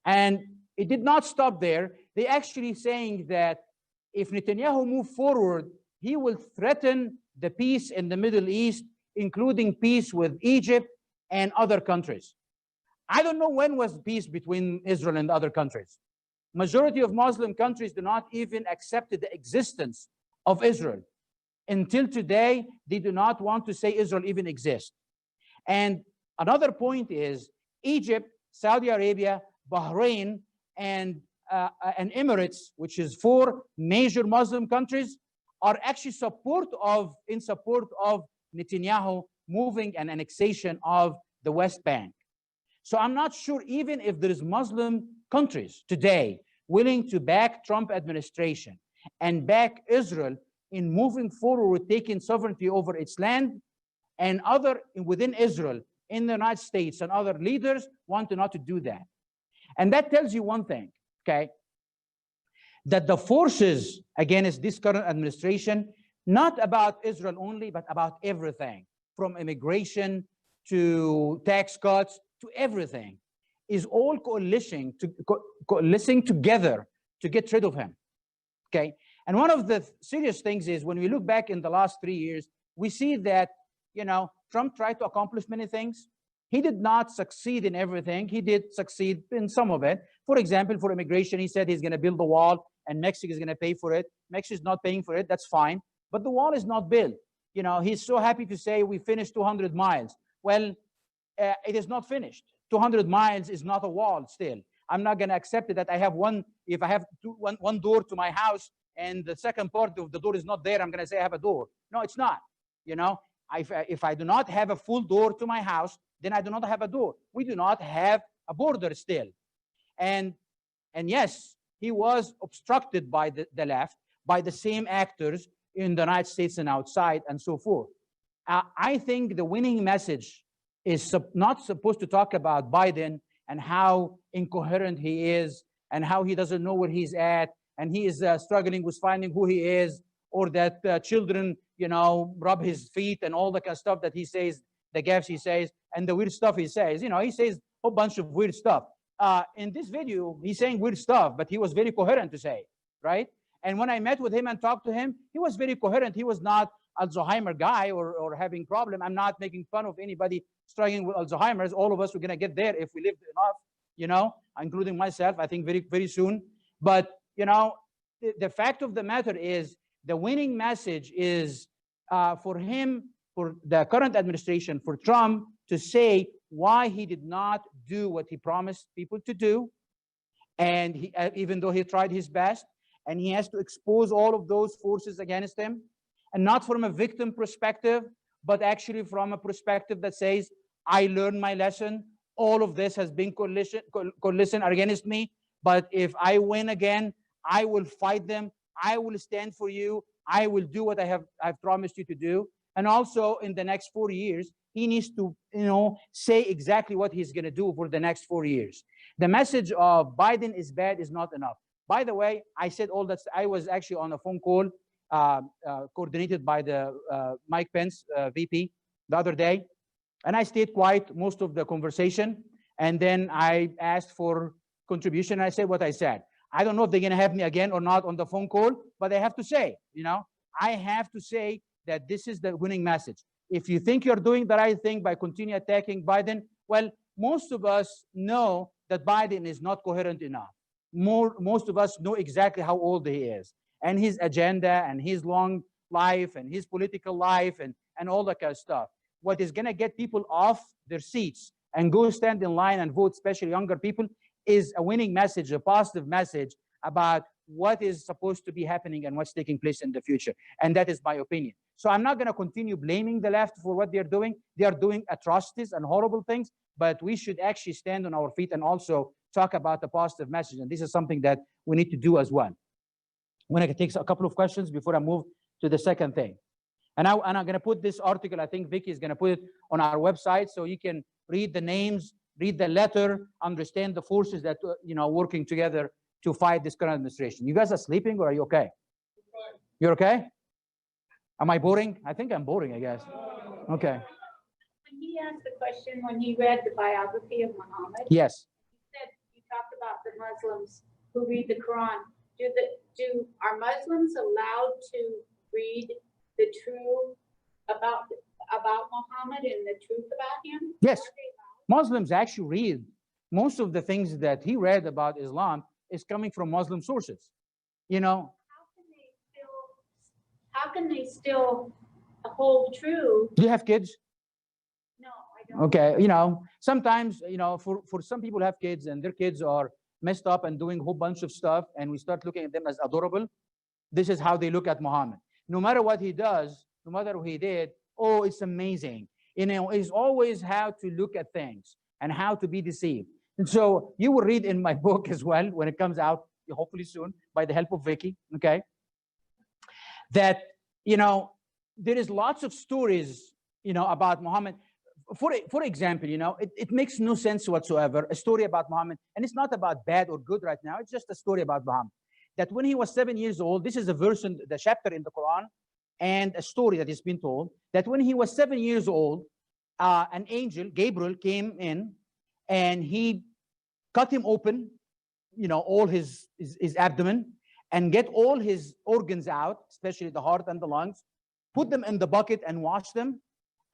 And it did not stop there. They actually saying that if Netanyahu move forward, he will threaten the peace in the Middle East, including peace with Egypt and other countries. I don't know when was peace between Israel and other countries. Majority of Muslim countries do not even accept the existence of Israel. Until today, they do not want to say Israel even exists. And another point is Egypt, Saudi Arabia, Bahrain, and Emirates, which is 4 major Muslim countries, are actually in support of Netanyahu moving an annexation of the West Bank. So I'm not sure even if there is Muslim countries today willing to back Trump administration and back Israel in moving forward with taking sovereignty over its land, and other within Israel, in the United States and other leaders want not to do that. And that tells you one thing, okay? That the forces against this current administration, not about Israel only, but about everything, from immigration to tax cuts to everything, is all coalescing together to get rid of him, okay? And one of the serious things is when we look back in the last 3 years, we see that, you know, Trump tried to accomplish many things. He did not succeed in everything. He did succeed in some of it. For example, for immigration, he said he's going to build a wall and Mexico is going to pay for it. Mexico is not paying for it. That's fine. But the wall is not built. You know, he's so happy to say we finished 200 miles. Well, it is not finished. 200 miles is not a wall still. I'm not going to accept it that I have if I have one door to my house and the second part of the door is not there, I'm going to say I have a door. No, it's not. You know, if I do not have a full door to my house, then I do not have a door. We do not have a border still. And yes, he was obstructed by the left, by the same actors in the United States and outside and so forth. I think the winning message is not supposed to talk about Biden and how incoherent he is and how he doesn't know where he's at and he is struggling with finding who he is, or that children, you know, rub his feet and all the kind of stuff that he says, the gaffes he says, and the weird stuff he says. You know, he says a whole bunch of weird stuff. In this video, he's saying weird stuff, but he was very coherent to say, right? And when I met with him and talked to him, he was very coherent. He was not Alzheimer guy or having problem. I'm not making fun of anybody struggling with Alzheimer's. All of us are going to get there if we live enough, you know, including myself, I think very, very soon. But, you know, the fact of the matter is the winning message is for him, for the current administration, for Trump to say why he did not do what he promised people to do. And he, even though he tried his best, and he has to expose all of those forces against him, and not from a victim perspective, but actually from a perspective that says, I learned my lesson. All of this has been coalition against me. But if I win again, I will fight them. I will stand for you. I will do what I've promised you to do. And also in the next 4 years, he needs to, you know, say exactly what he's going to do for the next 4 years. The message of Biden is bad is not enough. By the way, I said all that. I was actually on a phone call coordinated by the Mike Pence VP the other day, and I stayed quiet most of the conversation. And then I asked for contribution. And I said what I said. I don't know if they're going to have me again or not on the phone call, but I have to say, you know, I have to say that this is the winning message. If you think you're doing the right thing by continue attacking Biden, well, most of us know that Biden is not coherent enough. Most of us know exactly how old he is and his agenda and his long life and his political life and all that kind of stuff. What is going to get people off their seats and go stand in line and vote, especially younger people, is a winning message, a positive message about what is supposed to be happening and what's taking place in the future. And that is my opinion. So I'm not going to continue blaming the left for what they're doing. They are doing atrocities and horrible things, but we should actually stand on our feet and also talk about the positive message. And this is something that we need to do as well. I'm going to take a couple of questions before I move to the second thing. And I'm going to put this article, I think Vicky is going to put it on our website so you can read the names, read the letter, understand the forces that, you know, working together to fight this current administration. You guys are sleeping or are you okay? You're okay? Am I boring? I think I'm boring, I guess. Okay. When he asked the question, when he read the biography of Muhammad, Yes. he said, you talked about the Muslims who read the Quran. Are Muslims allowed to read the true about Muhammad and the truth about him? Yes. Are they allowed? Muslims actually read most of the things that he read about Islam is coming from Muslim sources. You know, How can they still hold true? do you have kids? No, I don't. Okay, you know, sometimes, you know, for some people who have kids and their kids are messed up and doing a whole bunch of stuff, and we start looking at them as adorable, this is how they look at Muhammad. No matter what he does, no matter what he did, oh, it's amazing. You know, it's always how to look at things and how to be deceived. And so you will read in my book as well, when it comes out, hopefully soon, by the help of Vicky, okay, that, you know, there is lots of stories, you know, about Muhammad. For example, you know, it makes no sense whatsoever, a story about Muhammad, and it's not about bad or good right now, it's just a story about Muhammad. That when he was 7 years old, this is a verse in the chapter in the Quran, and a story that has been told, that when he was 7 years old, an angel, Gabriel, came in, and he cut him open, you know, all his abdomen, and get all his organs out, especially the heart and the lungs, put them in the bucket and wash them,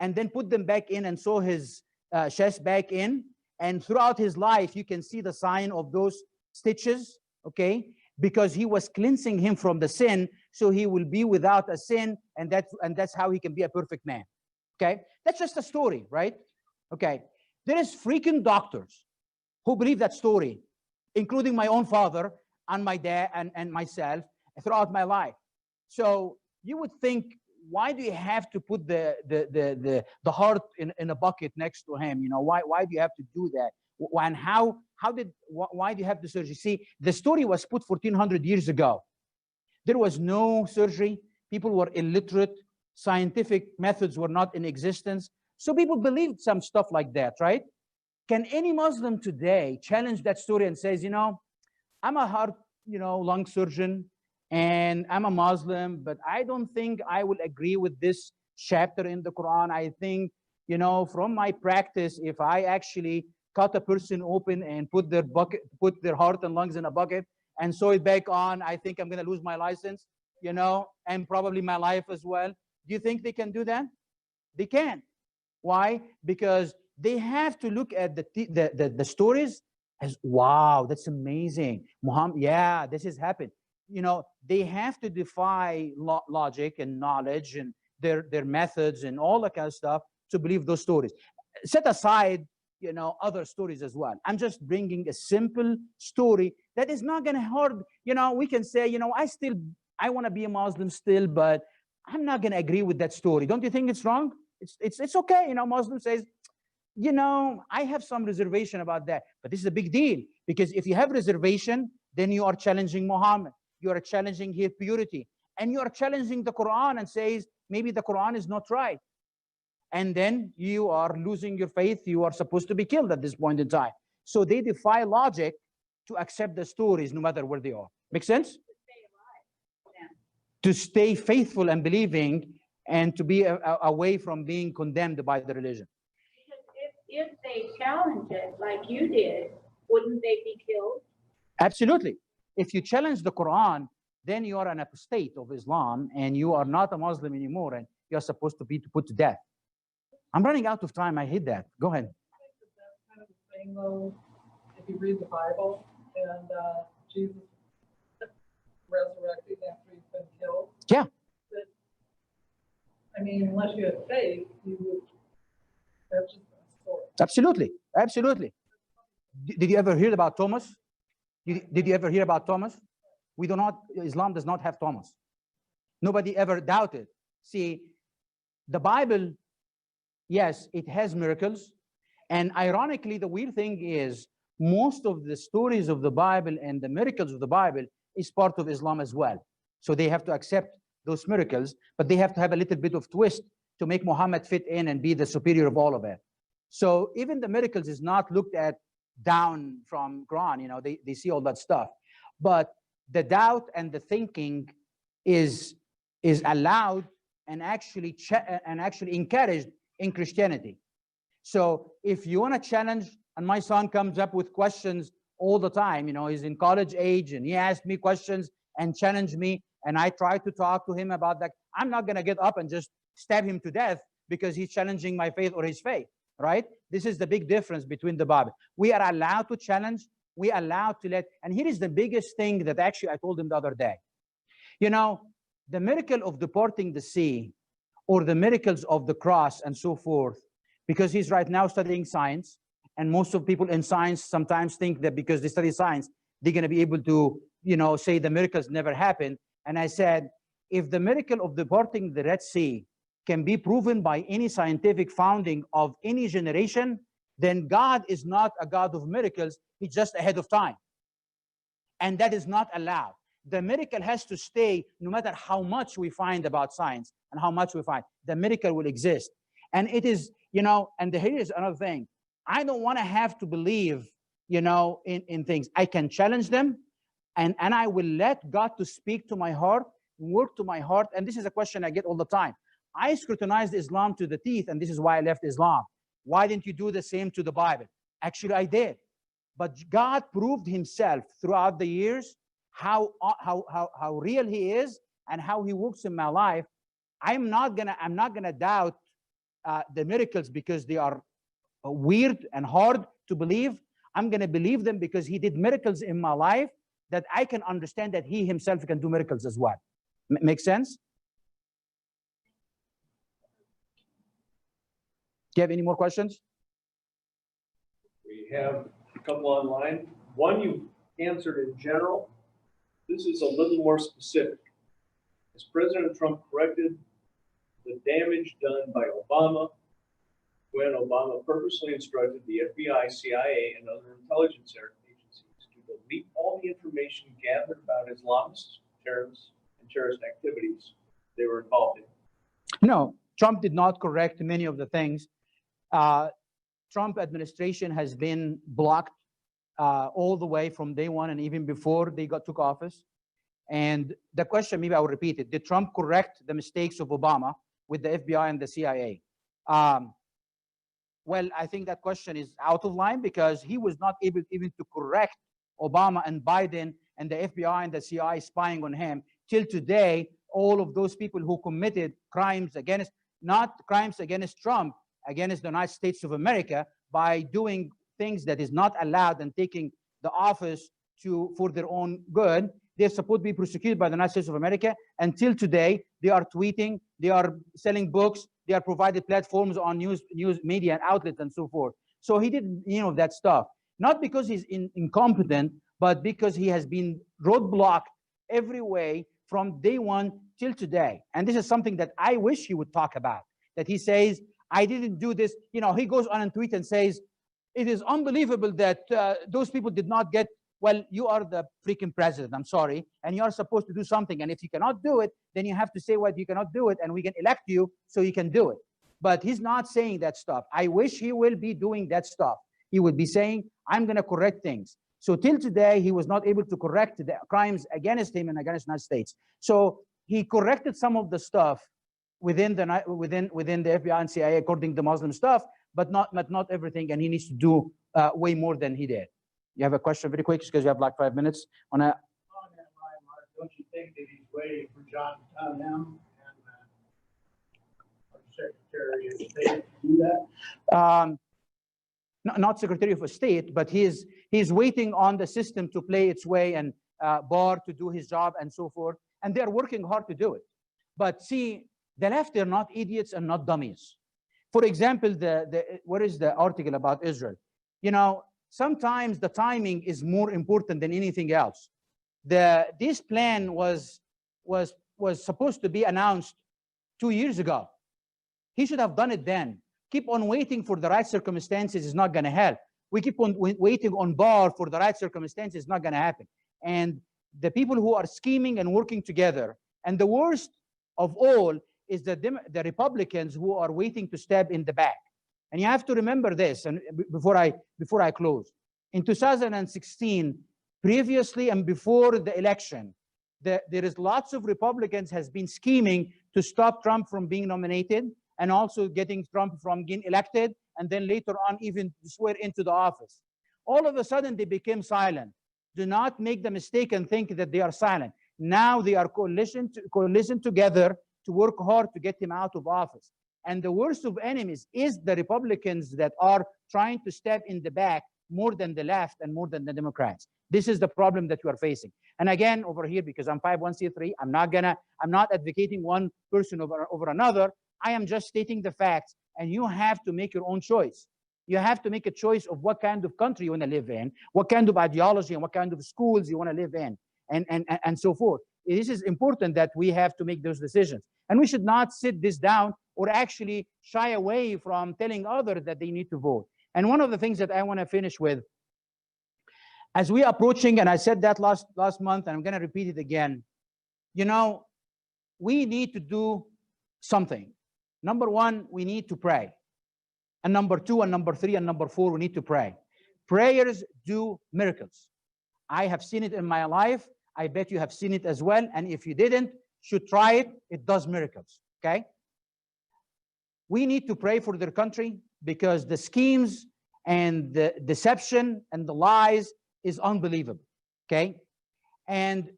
and then put them back in and sew his chest back in. And throughout his life, you can see the sign of those stitches, okay? Because he was cleansing him from the sin, so he will be without a sin, and that's how he can be a perfect man, okay? That's just a story, right? Okay, there is freaking doctors who believe that story, including my own father and my dad and myself throughout my life. So you would think, why do you have to put the heart in a bucket next to him? You know, why do you have to do that? And why do you have the surgery? See, the story was put 1400 years ago. There was no surgery. People were illiterate. Scientific methods were not in existence. So people believed some stuff like that, right? Can any Muslim today challenge that story and says, you know, I'm a heart, you know, lung surgeon, and I'm a Muslim, but I don't think I will agree with this chapter in the Quran. I think, you know, from my practice, if I actually cut a person open and put their heart and lungs in a bucket and sew it back on, I think I'm going to lose my license, you know, and probably my life as well. Do you think they can do that? They can't. Why? Because they have to look at the stories as, wow, that's amazing. Muhammad, yeah, this has happened. You know, they have to defy logic and knowledge and their methods and all that kind of stuff to believe those stories. Set aside, you know, other stories as well. I'm just bringing a simple story that is not going to hurt. You know, we can say, you know, I want to be a Muslim still, but I'm not going to agree with that story. Don't you think it's wrong? It's okay. You know, Muslim says, you know, I have some reservation about that, but this is a big deal, because if you have reservation, then you are challenging Muhammad. You are challenging his purity, and you are challenging the Quran and says, maybe the Quran is not right. And then you are losing your faith. You are supposed to be killed at this point in time. So they defy logic to accept the stories no matter where they are. Make sense? To stay faithful and believing, and to be away from being condemned by the religion. If they challenge it like you did, wouldn't they be killed? Absolutely. If you challenge the Quran, then you are an apostate of Islam, and you are not a Muslim anymore, and you're supposed to be put to death. I'm running out of time. I hate that. Go ahead. I think that's kind of the thing, though, if you read the Bible and Jesus resurrected after he's been killed. Yeah. That, I mean, unless you have faith, you would. That's just a story. Absolutely. Absolutely. Did you ever hear about Thomas? Did you ever hear about Thomas? Islam does not have Thomas. Nobody ever doubted. See, the Bible, yes, it has miracles. And ironically, the weird thing is, most of the stories of the Bible and the miracles of the Bible is part of Islam as well. So they have to accept those miracles, but they have to have a little bit of twist to make Muhammad fit in and be the superior of all of it. So even the miracles is not looked at down from Quran, you know, they see all that stuff. But the doubt and the thinking is allowed and actually encouraged in Christianity. So if you want to challenge, and my son comes up with questions all the time. You know, he's in college age, and he asked me questions and challenged me, and I tried to talk to him about that. I'm not going to get up and just stab him to death because he's challenging my faith or his faith, right? This is the big difference between the Bible. We are allowed to challenge. We are allowed to let, and here is the biggest thing that actually I told him the other day. You know, the miracle of departing the sea, or the miracles of the cross and so forth, because he's right now studying science, and most of people in science sometimes think that because they study science, they're going to be able to, you know, say the miracles never happened. And I said, if the miracle of departing the Red Sea can be proven by any scientific founding of any generation, then God is not a God of miracles. He's just ahead of time. And that is not allowed. The miracle has to stay no matter how much we find about science and how much we find. The miracle will exist. And it is, you know, and here is another thing. I don't want to have to believe, you know, in things. I can challenge them, and I will let God to speak to my heart, work to my heart. And this is a question I get all the time. I scrutinized Islam to the teeth, and this is why I left Islam. Why didn't you do the same to the Bible? Actually, I did. But God proved himself throughout the years how real he is and how he works in my life. I'm not gonna doubt the miracles because they are weird and hard to believe. I'm gonna believe them because he did miracles in my life that I can understand that he himself can do miracles as well. Make sense? Do you have any more questions? We have a couple online. One you answered in general. This is a little more specific. Has President Trump corrected the damage done by Obama when Obama purposely instructed the FBI, CIA, and other intelligence agencies to delete all the information gathered about Islamists, terrorists, and terrorist activities they were involved in? No, Trump did not correct many of the things. Trump administration has been blocked all the way from day one and even before they took office. And the question, maybe I'll repeat it. Did Trump correct the mistakes of Obama with the FBI and the CIA? Well, I think that question is out of line because he was not able even to correct Obama and Biden and the FBI and the CIA spying on him. Till today, all of those people who committed crimes against, not crimes against Trump, against the United States of America by doing things that is not allowed and taking the office for their own good, they're supposed to be prosecuted by the United States of America. Until today, they are tweeting, they are selling books, they are provided platforms on news media and outlets and so forth. So he did, you know, that stuff. Not because he's incompetent, but because he has been roadblocked every way from day one till today. And this is something that I wish he would talk about. That he says, I didn't do this. You know, he goes on and tweet and says, it is unbelievable that those people did not get, well, you are the freaking president, I'm sorry, and you are supposed to do something. And if you cannot do it, then you have to say what you cannot do it, and we can elect you so you can do it. But he's not saying that stuff. I wish he will be doing that stuff. He would be saying, I'm going to correct things. So till today, he was not able to correct the crimes against him and against the United States. So he corrected some of the stuff within the FBI and CIA according to Muslim stuff, but not everything, and he needs to do way more than he did. You have a question very quick because you have like 5 minutes on a. On that line, Mark, don't you think that he's waiting for John Condemn and our Secretary of State to do that? Not Secretary of State, but he's waiting on the system to play its way and Barr to do his job and so forth, and they're working hard to do it. But see, the left are not idiots and not dummies. For example, what is the article about Israel? You know, sometimes the timing is more important than anything else. This plan was supposed to be announced 2 years ago. He should have done it then. Keep on waiting for the right circumstances is not going to help. We keep on waiting on Barr for the right circumstances is not going to happen. And the people who are scheming and working together, and the worst of all is the Republicans who are waiting to stab in the back. And you have to remember this, and before I close. In 2016, previously and before the election, there is lots of Republicans has been scheming to stop Trump from being nominated and also getting Trump from getting elected, and then later on even swear into the office. all of a sudden they became silent. Do not make the mistake and think that they are silent. Now they are coalition together to work hard to get him out of office. And the worst of enemies is the Republicans that are trying to step in the back more than the left and more than the Democrats. This is the problem that we are facing. And again, over here, because I'm 501c3, I'm not advocating one person over another. I am just stating the facts, and you have to make your own choice. You have to make a choice of what kind of country you want to live in, what kind of ideology and what kind of schools you want to live in, and so forth. This is important that we have to make those decisions. And we should not sit this down or actually shy away from telling others that they need to vote. And one of the things that I want to finish with, as we are approaching, and I said that last month, and I'm going to repeat it again, you know, we need to do something. Number one, we need to pray. And number two, and number three, and number four, we need to pray. Prayers do miracles. I have seen it in my life. I bet you have seen it as well. And if you didn't, should try it. It does miracles, okay? We need to pray for their country because the schemes and the deception and the lies is unbelievable, okay? And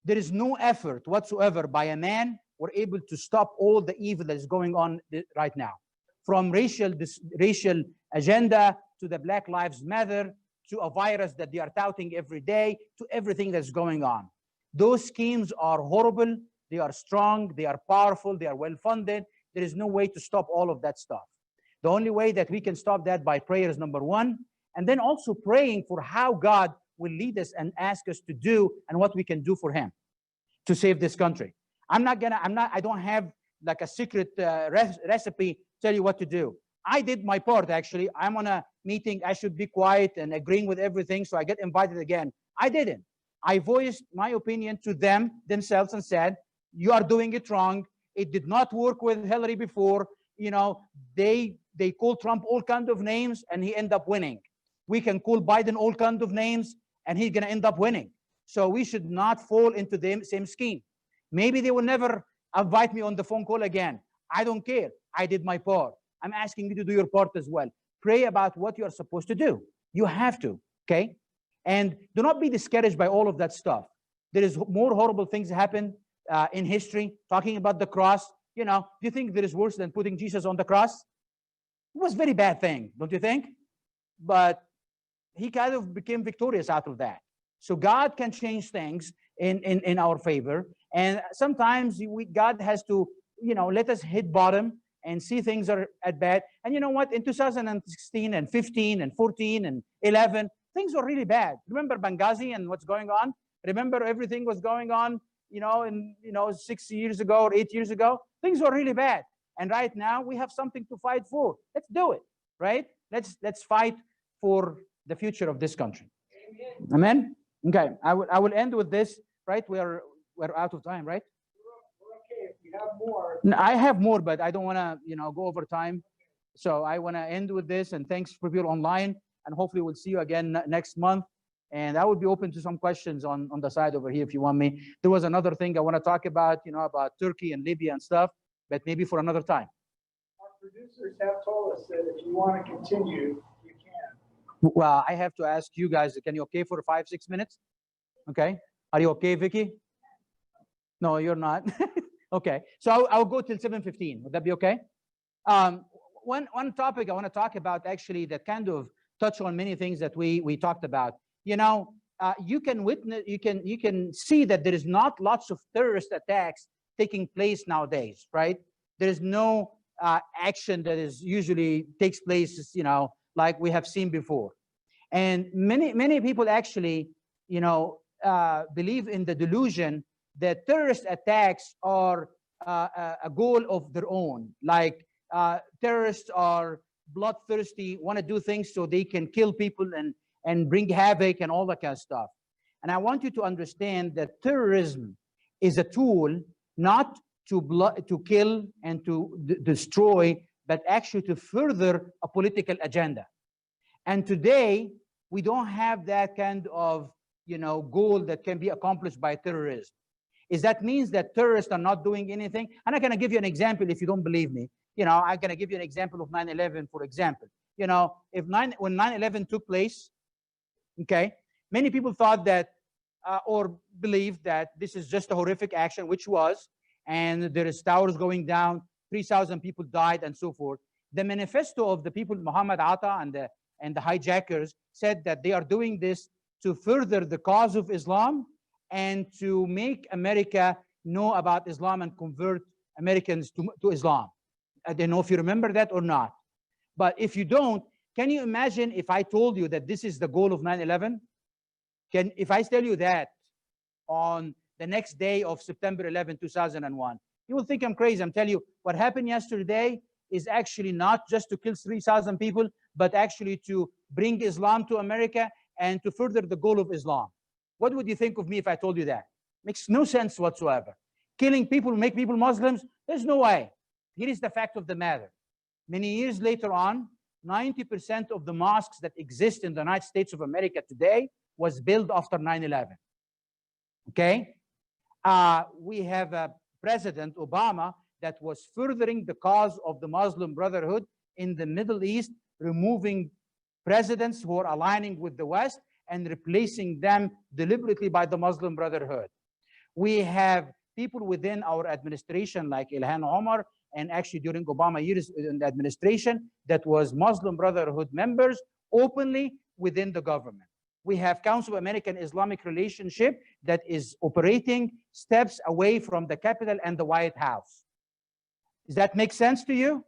there is no effort whatsoever by a man we're able to stop all the evil that is going on right now. From racial agenda to the Black Lives Matter, to a virus that they are touting every day, to everything that's going on. Those schemes are horrible, they are strong, they are powerful, they are well-funded. There is no way to stop all of that stuff. The only way that we can stop that by prayer is number one, and then also praying for how God will lead us and ask us to do and what we can do for him to save this country. I don't have like a secret recipe tell you what to do. I did my part, actually. I'm on a meeting, I should be quiet and agreeing with everything, so I get invited again. I didn't. I voiced my opinion to themselves and said, you are doing it wrong. It did not work with Hillary before. You know, they call Trump all kinds of names and he ended up winning. We can call Biden all kinds of names and he's gonna end up winning. So we should not fall into the same scheme. Maybe they will never invite me on the phone call again. I don't care. I did my part. I'm asking you to do your part as well. Pray about what you are supposed to do. You have to, okay? And do not be discouraged by all of that stuff. There is more horrible things happen in history, talking about the cross. You know, do you think there is worse than putting Jesus on the cross? It was a very bad thing, don't you think? But he kind of became victorious out of that. So God can change things in our favor. And sometimes God has to, you know, let us hit bottom and see things are at bad. And you know what? In 2016 and 15 and 14 and 11, things were really bad. Remember Benghazi and what's going on? Remember everything was going on, you know, 6 years ago or 8 years ago? Things were really bad. And right now we have something to fight for. Let's do it, right? Let's fight for the future of this country. Amen? Okay, I will end with this, right? We're out of time, right? We're okay if you have more. No, I have more, but I don't want to, you know, go over time. So I want to end with this, and thanks for people online, and hopefully we'll see you again next month. And I would be open to some questions on the side over here if you want me. There was another thing I want to talk about, you know, about Turkey and Libya and stuff, but maybe for another time. Our producers have told us that if you want to continue, you can. Well, I have to ask you guys, can you okay for 5-6 minutes? Okay. Are you okay, Vicky? No, you're not. Okay. So I'll go till 7:15. Would that be okay? One topic I want to talk about actually that kind of touch on many things that we talked about. You know, you can witness, you can see that there is not lots of terrorist attacks taking place nowadays, right? There is no action that is usually takes place, you know, like we have seen before. And many people actually, you know, believe in the delusion that terrorist attacks are a goal of their own. Like terrorists are bloodthirsty, want to do things so they can kill people and bring havoc and all that kind of stuff. And I want you to understand that terrorism is a tool not to kill and to destroy, but actually to further a political agenda. And today, we don't have that kind of, you know, goal that can be accomplished by terrorism. Is that means that terrorists are not doing anything? And I'm going to give you an example if you don't believe me. You know, I'm going to give you an example of 9/11, for example. You know, when 9/11 took place, Okay, many people thought that or believed that this is just a horrific action, which was, and there is towers going down, 3,000 people died, and so forth. The manifesto of the people, Muhammad Atta and the hijackers, said that they are doing this to further the cause of Islam and to make America know about Islam and convert Americans to Islam. I don't know if you remember that or not. But if you don't, can you imagine if I told you that this is the goal of 9/11? If I tell you that on the next day of September 11, 2001, you will think I'm crazy. I'm telling you, what happened yesterday is actually not just to kill 3,000 people, but actually to bring Islam to America and to further the goal of Islam. What would you think of me if I told you that? Makes no sense whatsoever. Killing people, make people Muslims, there's no way. Here is the fact of the matter. Many years later on, 90% of the mosques that exist in the United States of America today was built after 9/11. Okay? We have a President Obama that was furthering the cause of the Muslim Brotherhood in the Middle East, removing presidents who are aligning with the West and replacing them deliberately by the Muslim Brotherhood. We have people within our administration like Ilhan Omar, and actually during Obama years in the administration, that was Muslim Brotherhood members openly within the government. We have Council of American Islamic Relationship that is operating steps away from the Capitol and the White House. Does that make sense to you?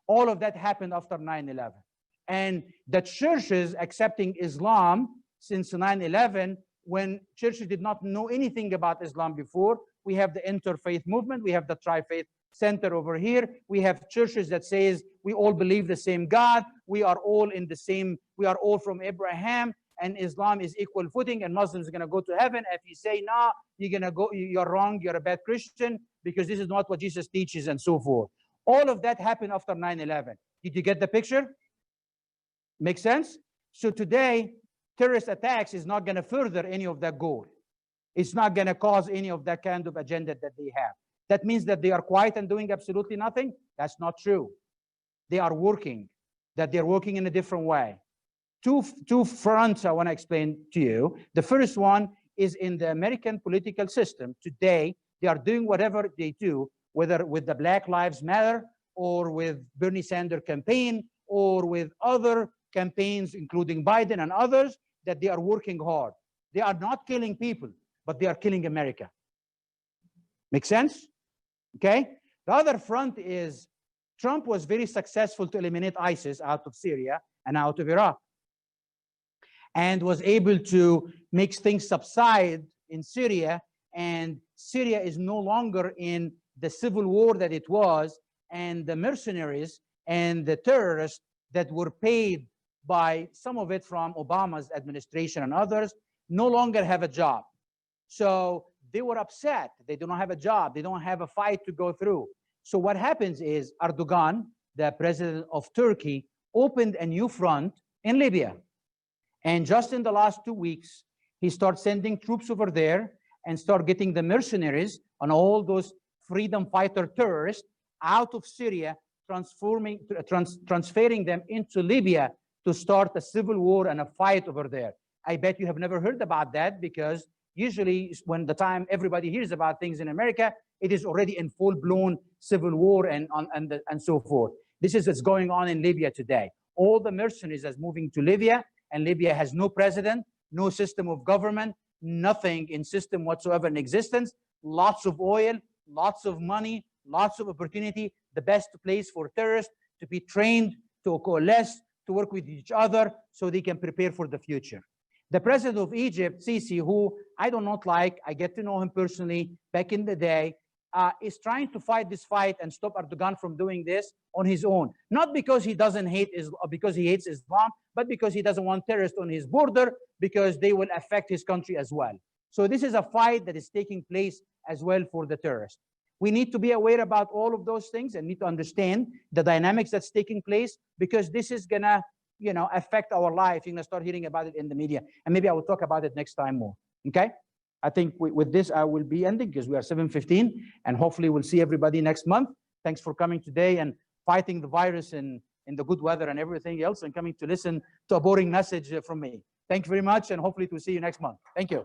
All of that happened after 9/11. And the churches accepting Islam since 9/11, when churches did not know anything about Islam before, we have the interfaith movement, we have the Tri-Faith Center over here, we have churches that says we all believe the same God, we are all in the same, we are all from Abraham, and Islam is equal footing, and Muslims are going to go to heaven. If you say, nah, you're going to go, you're wrong, you're a bad Christian, because this is not what Jesus teaches, and so forth. All of that happened after 9/11. Did you get the picture? Make sense? So today, terrorist attacks is not going to further any of that goal. It's not going to cause any of that kind of agenda that they have. That means that they are quiet and doing absolutely nothing? That's not true. They are working, that they're working in a different way. Two fronts I want to explain to you. The first one is in the American political system. Today, they are doing whatever they do, whether with the Black Lives Matter or with Bernie Sanders campaign or with other campaigns, including Biden and others, that they are working hard. They are not killing people, but they are killing America. Make sense? Okay? The other front is Trump was very successful to eliminate ISIS out of Syria and out of Iraq, and was able to make things subside in Syria, and Syria is no longer in the civil war that it was, and the mercenaries and the terrorists that were paid by some of it from Obama's administration and others no longer have a job. So they were upset. They do not have a job. They don't have a fight to go through. So what happens is Erdogan, the president of Turkey, opened a new front in Libya. And just in the last 2 weeks, he started sending troops over there and start getting the mercenaries and all those freedom fighter terrorists out of Syria, transferring them into Libya to start a civil war and a fight over there. I bet you have never heard about that, because usually when the time everybody hears about things in America, it is already in full-blown civil war and so forth. This is what's going on in Libya today. All the mercenaries are moving to Libya, and Libya has no president, no system of government, nothing in system whatsoever in existence, lots of oil, lots of money, lots of opportunity, the best place for terrorists to be trained, to coalesce, to work with each other so they can prepare for the future. The president of Egypt, Sisi, who I do not like, I get to know him personally back in the day, is trying to fight this fight and stop Erdogan from doing this on his own. Not because he doesn't hate Islam, because he hates Islam, but because he doesn't want terrorists on his border, because they will affect his country as well. So this is a fight that is taking place as well for the terrorists. We need to be aware about all of those things and need to understand the dynamics that's taking place, because this is gonna, affect our life. You're gonna start hearing about it in the media, and maybe I will talk about it next time more. Okay? I think with this I will be ending, because we are 7:15, and hopefully we'll see everybody next month. Thanks for coming today and fighting the virus in the good weather and everything else, and coming to listen to a boring message from me. Thank you very much, and hopefully to see you next month. Thank you.